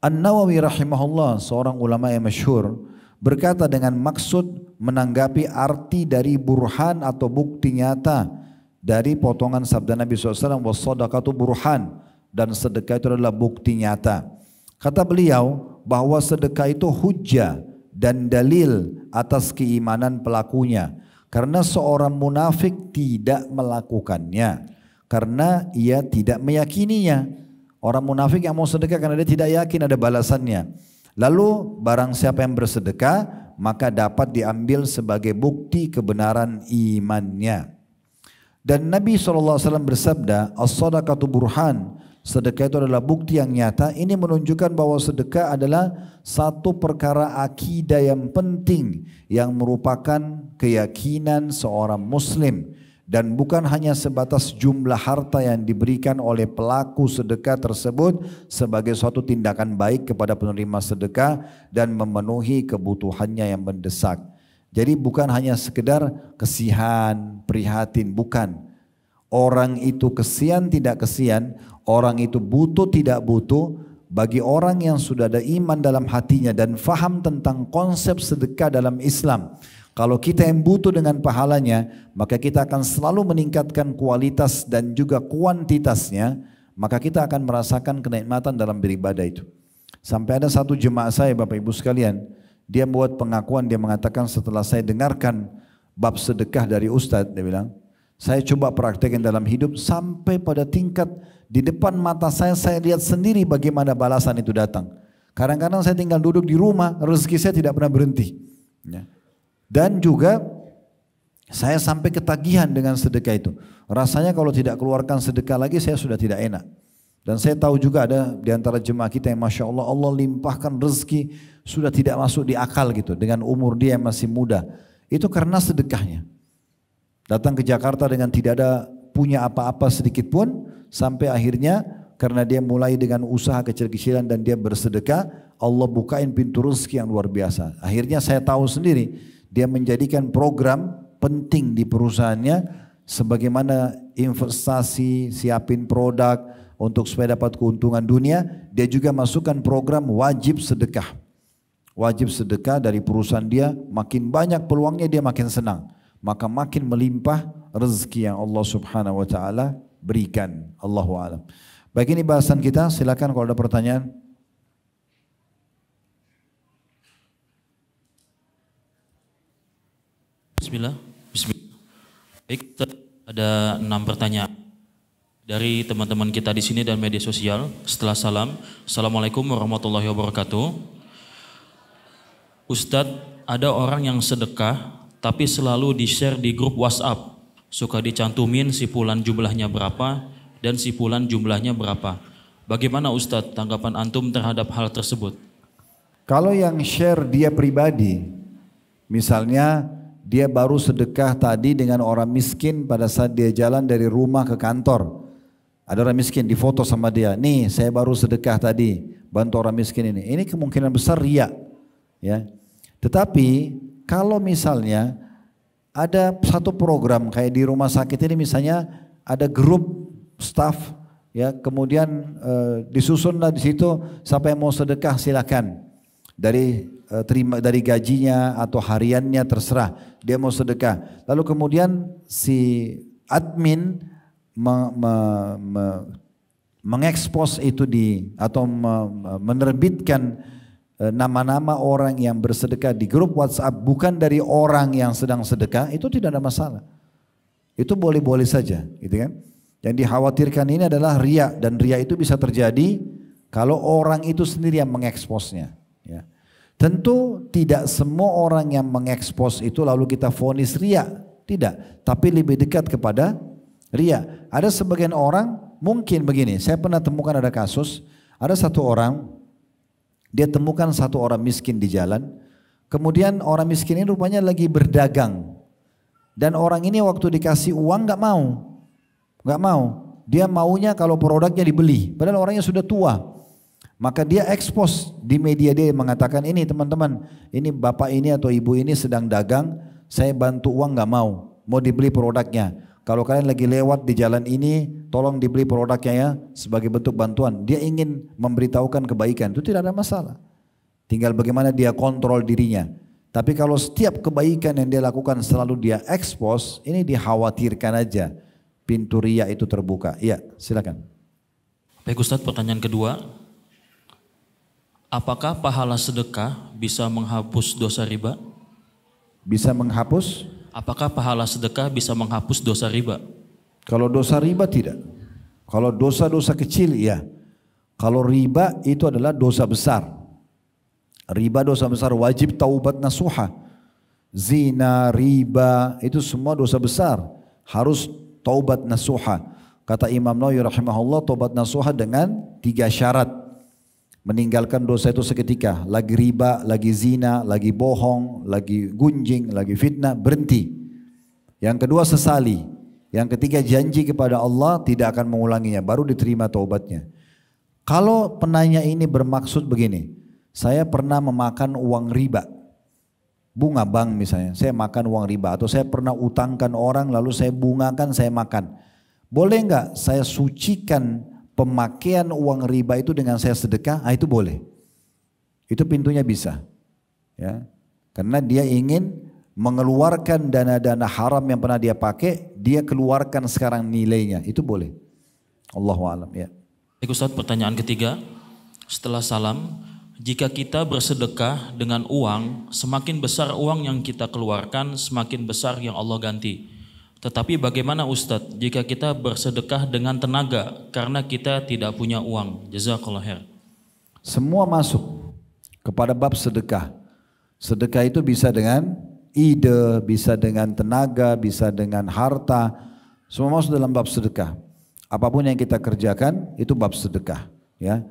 An-Nawawi rahimahullah, seorang ulama yang masyhur, berkata dengan maksud menanggapi arti dari burhan atau bukti nyata dari potongan sabda Nabi SAW, was-sadaqatu burhan, dan sedekah itu adalah bukti nyata. Kata beliau bahwa sedekah itu hujjah dan dalil atas keimanan pelakunya, karena seorang munafik tidak melakukannya karena ia tidak meyakininya. Orang munafik yang mau sedekah karena dia tidak yakin ada balasannya. Lalu barang siapa yang bersedekah maka dapat diambil sebagai bukti kebenaran imannya. Dan Nabi SAW bersabda, as-sadaqatu burhan, sedekah itu adalah bukti yang nyata. Ini menunjukkan bahwa sedekah adalah satu perkara akidah yang penting yang merupakan keyakinan seorang muslim. Dan bukan hanya sebatas jumlah harta yang diberikan oleh pelaku sedekah tersebut sebagai suatu tindakan baik kepada penerima sedekah dan memenuhi kebutuhannya yang mendesak. Jadi bukan hanya sekedar kesian, prihatin, bukan. Orang itu kesian tidak kesian, orang itu butuh tidak butuh, bagi orang yang sudah ada iman dalam hatinya dan faham tentang konsep sedekah dalam Islam. Kalau kita yang butuh dengan pahalanya, maka kita akan selalu meningkatkan kualitas dan juga kuantitasnya, maka kita akan merasakan kenikmatan dalam beribadah itu. Sampai ada satu jemaah saya, Bapak Ibu sekalian, dia buat pengakuan, dia mengatakan setelah saya dengarkan bab sedekah dari Ustadz, dia bilang, saya coba praktekkan dalam hidup sampai pada tingkat di depan mata saya lihat sendiri bagaimana balasan itu datang. Kadang-kadang saya tinggal duduk di rumah, rezeki saya tidak pernah berhenti. Dan juga saya sampai ketagihan dengan sedekah itu. Rasanya kalau tidak keluarkan sedekah lagi saya sudah tidak enak. Dan saya tahu juga ada di antara jemaah kita yang Masya Allah, Allah limpahkan rezeki sudah tidak masuk di akal gitu. Dengan umur dia yang masih muda. Itu karena sedekahnya. Datang ke Jakarta dengan tidak ada punya apa-apa sedikit pun. Sampai akhirnya karena dia mulai dengan usaha kecil-kecilan dan dia bersedekah. Allah bukain pintu rezeki yang luar biasa. Akhirnya saya tahu sendiri. Dia menjadikan program penting di perusahaannya. Sebagaimana investasi, siapin produk. Untuk supaya dapat keuntungan dunia, dia juga masukkan program wajib sedekah. Wajib sedekah dari perusahaan dia, makin banyak peluangnya dia makin senang. Maka makin melimpah rezeki yang Allah Subhanahu wa taala berikan. Allahu a'lam. Baik, ini bahasan kita, silakan kalau ada pertanyaan. Bismillah. Baik, ada 6 pertanyaan dari teman-teman kita di sini dan media sosial. Setelah salam, Assalamualaikum warahmatullahi wabarakatuh. Ustadz, ada orang yang sedekah tapi selalu di-share di grup WhatsApp. Suka dicantumin si fulan jumlahnya berapa dan si fulan jumlahnya berapa. Bagaimana Ustadz tanggapan antum terhadap hal tersebut? Kalau yang share dia pribadi, misalnya dia baru sedekah tadi dengan orang miskin pada saat dia jalan dari rumah ke kantor. Ada orang miskin difoto sama dia, nih saya baru sedekah tadi, bantu orang miskin ini. Ini kemungkinan besar riya. Ya. Tetapi kalau misalnya ada satu program kayak di rumah sakit ini misalnya ada grup staff, ya, kemudian disusunlah di situ siapa yang mau sedekah silakan. Terima dari gajinya atau hariannya terserah dia mau sedekah. Lalu kemudian si admin mengekspos itu atau menerbitkan nama-nama orang yang bersedekah di grup WhatsApp bukan dari orang yang sedang sedekah, itu tidak ada masalah. Itu boleh-boleh saja, gitu kan? Yang dikhawatirkan ini adalah riya, dan riya itu bisa terjadi kalau orang itu sendiri yang mengeksposnya. Ya. Tentu tidak semua orang yang mengekspos itu lalu kita vonis riya, tidak. Tapi lebih dekat kepada riya. Ada sebagian orang mungkin begini, saya pernah temukan ada kasus, ada satu orang, dia temukan satu orang miskin di jalan, kemudian orang miskin ini rupanya lagi berdagang, dan orang ini waktu dikasih uang nggak mau, dia maunya kalau produknya dibeli, padahal orangnya sudah tua, maka dia ekspos di media, dia mengatakan ini teman-teman, ini bapak ini atau ibu ini sedang dagang, saya bantu uang nggak mau dibeli produknya. Kalau kalian lagi lewat di jalan ini, tolong dibeli produknya ya, sebagai bentuk bantuan. Dia ingin memberitahukan kebaikan, itu tidak ada masalah. Tinggal bagaimana dia kontrol dirinya. Tapi kalau setiap kebaikan yang dia lakukan selalu dia ekspos, ini dikhawatirkan aja pintu riya itu terbuka. Iya, silakan. Baik Ustadz, pertanyaan kedua. Apakah pahala sedekah bisa menghapus dosa riba? Bisa menghapus? Apakah pahala sedekah bisa menghapus dosa riba? Kalau dosa riba tidak. Kalau dosa-dosa kecil ya. Kalau riba itu adalah dosa besar. Riba dosa besar, wajib taubat nasuha. Zina, riba itu semua dosa besar. Harus taubat nasuha. Kata Imam Nawawi rahimahullah, taubat nasuha dengan 3 syarat. Meninggalkan dosa itu seketika, lagi riba, lagi zina, lagi bohong, lagi gunjing, lagi fitnah, berhenti. Yang kedua sesali, yang ketiga janji kepada Allah tidak akan mengulanginya, baru diterima taubatnya. Kalau penanya ini bermaksud begini, saya pernah memakan uang riba, bunga bank misalnya, saya makan uang riba, atau saya pernah utangkan orang lalu saya bungakan, saya makan. Boleh enggak saya sucikan pemakaian uang riba itu dengan saya sedekah, itu boleh. Itu pintunya bisa. Ya. Karena dia ingin mengeluarkan dana-dana haram yang pernah dia pakai, dia keluarkan sekarang nilainya, itu boleh. Allahu a'lam ya. Baik Ustaz, pertanyaan ketiga. Setelah salam, jika kita bersedekah dengan uang, semakin besar uang yang kita keluarkan, semakin besar yang Allah ganti. Tetapi bagaimana Ustadz jika kita bersedekah dengan tenaga karena kita tidak punya uang? Jazakallah khair. Semua masuk kepada bab sedekah. Sedekah itu bisa dengan ide, bisa dengan tenaga, bisa dengan harta. Semua masuk dalam bab sedekah. Apapun yang kita kerjakan itu bab sedekah. Ya.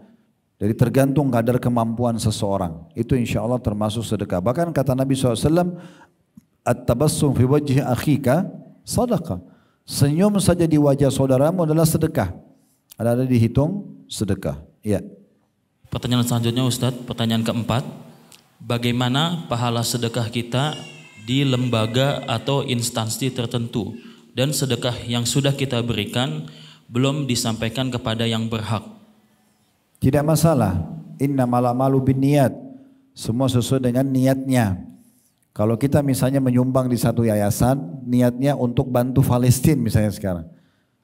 Jadi tergantung kadar kemampuan seseorang. Itu insya Allah termasuk sedekah. Bahkan kata Nabi SAW, at-tabassum fi wajhi akhika sedekah. Senyum saja di wajah saudaramu adalah sedekah. Ada dihitung sedekah. Ya. Pertanyaan selanjutnya Ustadz, pertanyaan keempat. Bagaimana pahala sedekah kita di lembaga atau instansi tertentu dan sedekah yang sudah kita berikan belum disampaikan kepada yang berhak? Tidak masalah. Innamal a'malu binniyat. Semua sesuai dengan niatnya. Kalau kita misalnya menyumbang di satu yayasan, niatnya untuk bantu Palestina misalnya sekarang.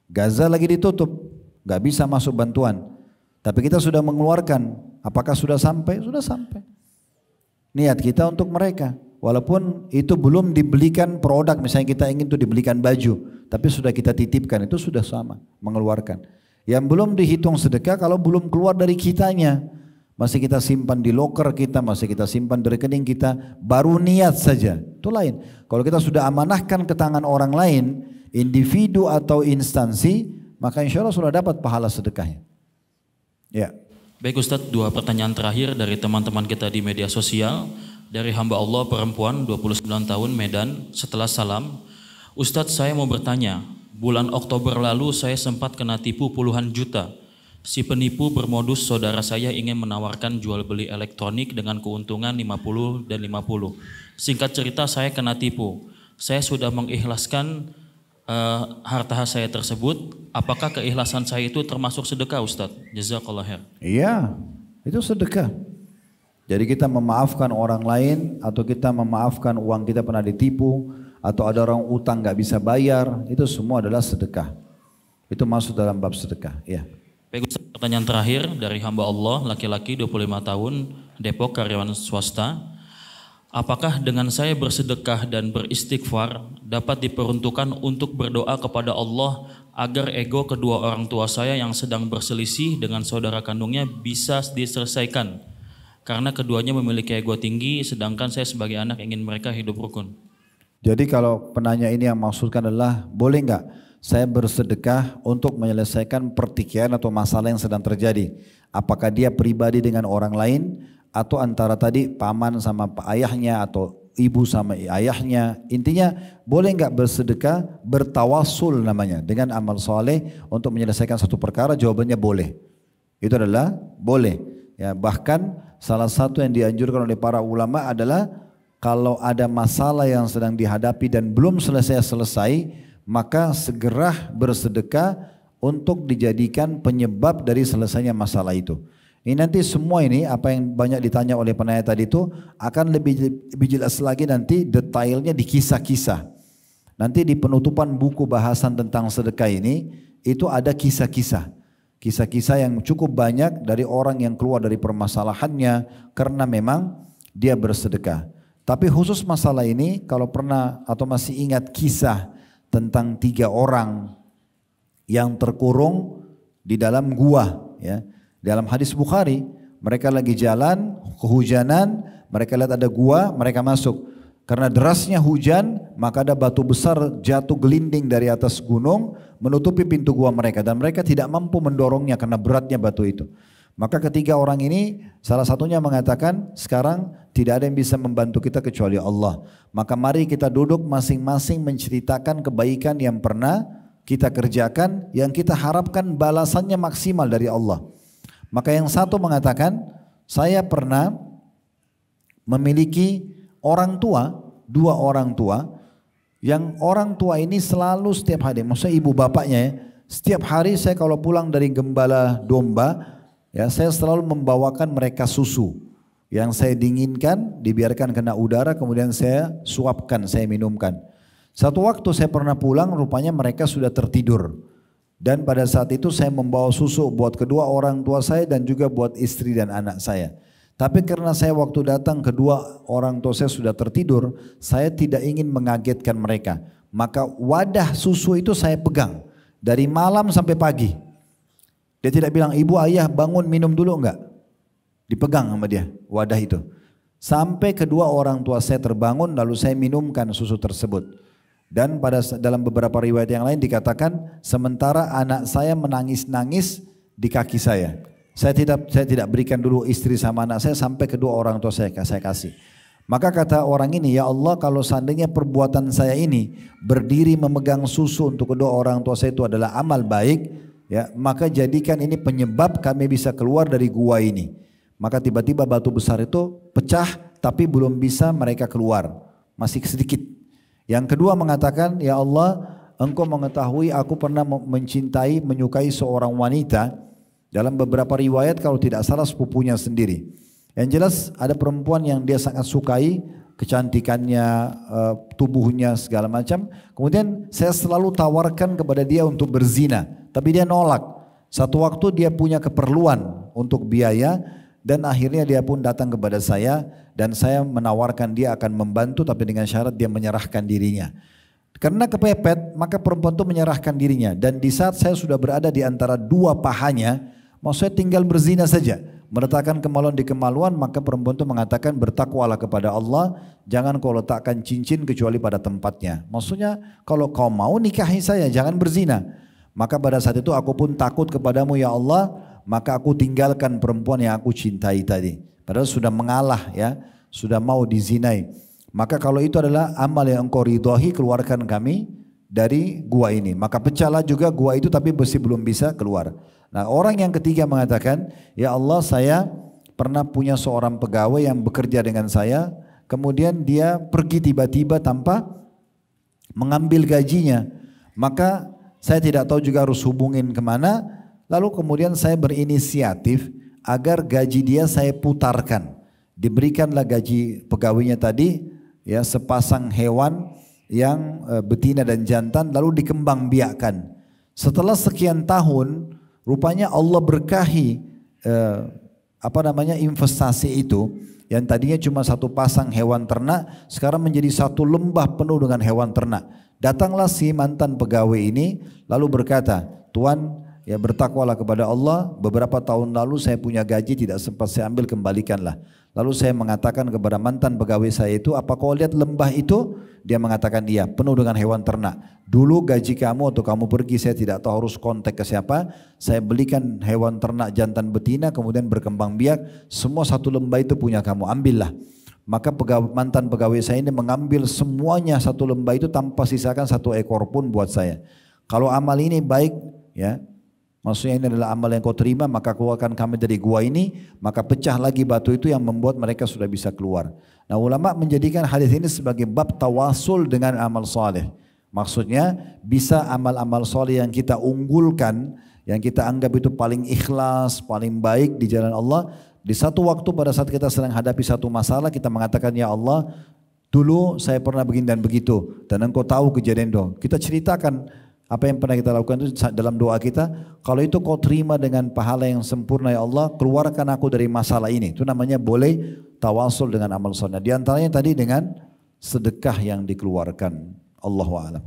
Gaza lagi ditutup, nggak bisa masuk bantuan. Tapi kita sudah mengeluarkan. Apakah sudah sampai? Sudah sampai. Niat kita untuk mereka. Walaupun itu belum dibelikan produk, misalnya kita ingin itu dibelikan baju, tapi sudah kita titipkan, itu sudah sama, mengeluarkan. Yang belum dihitung sedekah kalau belum keluar dari kitanya. Masih kita simpan di loker kita, masih kita simpan di rekening kita, baru niat saja. Itu lain. Kalau kita sudah amanahkan ke tangan orang lain, individu atau instansi, maka insya Allah sudah dapat pahala sedekahnya. Ya. Baik Ustadz, dua pertanyaan terakhir dari teman-teman kita di media sosial. Dari hamba Allah perempuan 29 tahun Medan. Setelah salam, Ustadz saya mau bertanya, bulan Oktober lalu saya sempat kena tipu puluhan juta. Si penipu bermodus saudara saya ingin menawarkan jual beli elektronik dengan keuntungan 50 dan 50. Singkat cerita saya kena tipu. Saya sudah mengikhlaskan harta saya tersebut. Apakah keikhlasan saya itu termasuk sedekah Ustadz? Jazakallah khair. Iya, itu sedekah. Jadi kita memaafkan orang lain atau kita memaafkan uang kita pernah ditipu atau ada orang utang nggak bisa bayar, itu semua adalah sedekah. Itu masuk dalam bab sedekah. Ya. Baik Ustaz, pertanyaan terakhir dari hamba Allah laki-laki 25 tahun Depok karyawan swasta. Apakah dengan saya bersedekah dan beristighfar dapat diperuntukkan untuk berdoa kepada Allah agar ego kedua orang tua saya yang sedang berselisih dengan saudara kandungnya bisa diselesaikan? Karena keduanya memiliki ego tinggi, sedangkan saya sebagai anak ingin mereka hidup rukun. Jadi kalau penanya ini yang maksudkan adalah, boleh nggak saya bersedekah untuk menyelesaikan pertikaian atau masalah yang sedang terjadi? Apakah dia pribadi dengan orang lain, atau antara tadi paman sama ayahnya, atau ibu sama ayahnya? Intinya, boleh nggak bersedekah, bertawasul namanya, dengan amal soleh untuk menyelesaikan satu perkara? Jawabannya boleh. Itu adalah boleh. Ya, bahkan salah satu yang dianjurkan oleh para ulama adalah kalau ada masalah yang sedang dihadapi dan belum selesai, maka segera bersedekah untuk dijadikan penyebab dari selesainya masalah itu. Ini nanti semua ini apa yang banyak ditanya oleh penanya tadi itu akan lebih jelas lagi nanti detailnya di kisah-kisah. Nanti di penutupan buku bahasan tentang sedekah ini itu ada kisah-kisah. Kisah-kisah yang cukup banyak dari orang yang keluar dari permasalahannya karena memang dia bersedekah. Tapi khusus masalah ini kalau pernah atau masih ingat kisah tentang 3 orang yang terkurung di dalam gua, ya. Dalam hadis Bukhari, mereka lagi jalan, kehujanan, mereka lihat ada gua, mereka masuk. Karena derasnya hujan, maka ada batu besar jatuh gelinding dari atas gunung menutupi pintu gua mereka dan mereka tidak mampu mendorongnya karena beratnya batu itu. Maka ketiga orang ini salah satunya mengatakan, sekarang tidak ada yang bisa membantu kita kecuali Allah. Maka mari kita duduk masing-masing menceritakan kebaikan yang pernah kita kerjakan, yang kita harapkan balasannya maksimal dari Allah. Maka yang satu mengatakan, saya pernah memiliki orang tua, 2 orang tua, yang orang tua ini selalu setiap hari, maksudnya ibu bapaknya ya, Setiap hari saya kalau pulang dari gembala domba, ya saya selalu membawakan mereka susu yang saya dinginkan, dibiarkan kena udara, kemudian saya suapkan, saya minumkan. Satu waktu saya pernah pulang, rupanya mereka sudah tertidur. Dan pada saat itu saya membawa susu buat kedua orang tua saya dan juga buat istri dan anak saya. Tapi karena saya waktu datang kedua orang tua saya sudah tertidur, saya tidak ingin mengagetkan mereka. Maka wadah susu itu saya pegang dari malam sampai pagi. Dia tidak bilang, ibu ayah bangun minum dulu, enggak. Dipegang sama dia wadah itu. Sampai kedua orang tua saya terbangun lalu saya minumkan susu tersebut. Dan dalam beberapa riwayat yang lain dikatakan sementara anak saya menangis-nangis di kaki saya. Saya tidak berikan dulu istri sama anak saya sampai kedua orang tua saya kasih. Maka kata orang ini, ya Allah kalau seandainya perbuatan saya ini berdiri memegang susu untuk kedua orang tua saya itu adalah amal baik, ya maka jadikan ini penyebab kami bisa keluar dari gua ini. Maka tiba-tiba batu besar itu pecah tapi belum bisa mereka keluar, masih sedikit. Yang kedua mengatakan, ya Allah engkau mengetahui aku pernah mencintai, menyukai seorang wanita. Dalam beberapa riwayat kalau tidak salah sepupunya sendiri. Yang jelas ada perempuan yang dia sangat sukai, kecantikannya, tubuhnya segala macam. Kemudian saya selalu tawarkan kepada dia untuk berzina, tapi dia nolak. Satu waktu dia punya keperluan untuk biaya dan akhirnya dia pun datang kepada saya dan saya menawarkan dia akan membantu tapi dengan syarat dia menyerahkan dirinya. Karena kepepet maka perempuan itu menyerahkan dirinya dan di saat saya sudah berada di antara dua pahanya, maksudnya tinggal berzina saja, meletakkan kemaluan di kemaluan, maka perempuan itu mengatakan bertakwalah kepada Allah, jangan kau letakkan cincin kecuali pada tempatnya. Maksudnya kalau kau mau nikahi saya jangan berzina. Maka pada saat itu aku pun takut kepadamu ya Allah, maka aku tinggalkan perempuan yang aku cintai tadi. Padahal sudah mengalah ya, sudah mau dizinai. Maka kalau itu adalah amal yang engkau ridhoi, keluarkan kami dari gua ini. Maka pecahlah juga gua itu tapi masih belum bisa keluar. Nah orang yang ketiga mengatakan, ya Allah saya pernah punya seorang pegawai yang bekerja dengan saya, kemudian dia pergi tiba-tiba tanpa mengambil gajinya. Maka saya tidak tahu juga harus hubungin kemana, lalu kemudian saya berinisiatif agar gaji dia saya putarkan. Diberikanlah gaji pegawainya tadi, ya sepasang hewan yang betina dan jantan lalu dikembangbiakkan. Setelah sekian tahun, rupanya Allah berkahi investasi itu yang tadinya cuma satu pasang hewan ternak, sekarang menjadi satu lembah penuh dengan hewan ternak. Datanglah si mantan pegawai ini lalu berkata, Tuan, ya bertakwalah kepada Allah, beberapa tahun lalu saya punya gaji tidak sempat saya ambil, kembalikanlah. Lalu saya mengatakan kepada mantan pegawai saya itu, apa kau lihat lembah itu? Dia mengatakan iya, penuh dengan hewan ternak. Dulu gaji kamu atau kamu pergi, saya tidak tahu harus kontak ke siapa, saya belikan hewan ternak jantan betina kemudian berkembang biak, semua satu lembah itu punya kamu, ambillah. Maka mantan pegawai saya ini mengambil semuanya satu lembah itu tanpa sisakan satu ekor pun buat saya. Kalau amal ini baik, ya maksudnya ini adalah amal yang kau terima, maka keluarkan kami dari gua ini, maka pecah lagi batu itu yang membuat mereka sudah bisa keluar. Nah ulama menjadikan hadis ini sebagai bab tawasul dengan amal soleh. Maksudnya bisa amal-amal soleh yang kita unggulkan, yang kita anggap itu paling ikhlas, paling baik di jalan Allah. Di satu waktu pada saat kita sedang hadapi satu masalah, kita mengatakan ya Allah, dulu saya pernah begini dan begitu, dan engkau tahu kejadian itu. Kita ceritakan apa yang pernah kita lakukan itu dalam doa kita. Kalau itu kau terima dengan pahala yang sempurna ya Allah, keluarkan aku dari masalah ini. Itu namanya boleh tawasul dengan amal soleh. Di antaranya tadi dengan sedekah yang dikeluarkan. Allahu a'lam.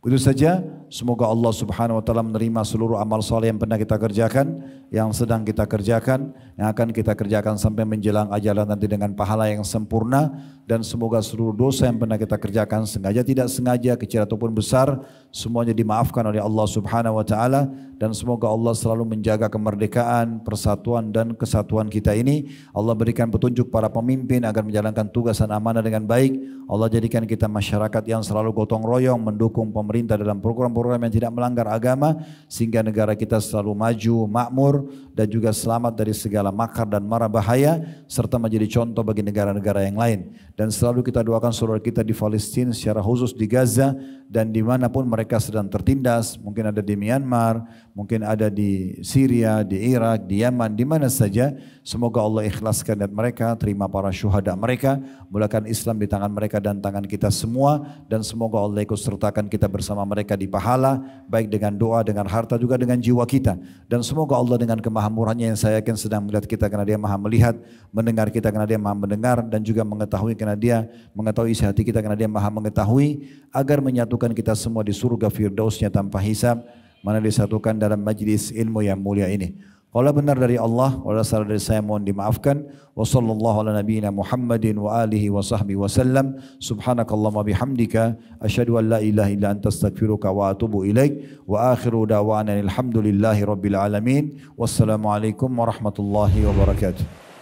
Begitu saja, semoga Allah subhanahu wa ta'ala menerima seluruh amal soleh yang pernah kita kerjakan, yang sedang kita kerjakan, yang akan kita kerjakan sampai menjelang ajalan nanti dengan pahala yang sempurna. Dan semoga seluruh dosa yang pernah kita kerjakan, sengaja tidak sengaja, kecil ataupun besar, semuanya dimaafkan oleh Allah subhanahu wa ta'ala. Dan semoga Allah selalu menjaga kemerdekaan, persatuan dan kesatuan kita ini. Allah berikan petunjuk para pemimpin agar menjalankan tugas dan amanah dengan baik. Allah jadikan kita masyarakat yang selalu gotong royong, mendukung pemerintah pemerintah dalam program-program yang tidak melanggar agama, sehingga negara kita selalu maju, makmur, dan juga selamat dari segala makar dan mara bahaya, serta menjadi contoh bagi negara-negara yang lain. Dan selalu kita doakan saudara kita di Palestina, secara khusus di Gaza, dan dimanapun mereka sedang tertindas, mungkin ada di Myanmar, mungkin ada di Syria, di Irak, di Yaman, di mana saja. Semoga Allah ikhlaskan niat mereka, terima para syuhada mereka, mulakan Islam di tangan mereka dan tangan kita semua, dan semoga Allah ikut sertakan kita bersama mereka di pahala, baik dengan doa, dengan harta, juga dengan jiwa kita. Dan semoga Allah dengan kemahamurahnya yang saya yakin sedang melihat kita karena dia maha melihat, mendengar kita karena dia maha mendengar, dan juga mengetahui karena dia mengetahui isi hati kita karena dia maha mengetahui, agar menyatukan kita semua di surga firdausnya tanpa hisab, mana disatukan dalam majlis ilmu yang mulia ini. Kalau benar dari Allah, kalau salah dari saya mohon dimaafkan. Wa sallallahu ala nabiyyina Muhammadin wa alihi wa sahbihi wa sallam. Subhanakallahumma bihamdika asyhadu an la ilaha illa anta astaghfiruka wa atubu ilaik. Wa akhiru da'wana alhamdulillahi rabbil alamin. Wassalamualaikum warahmatullahi wabarakatuh.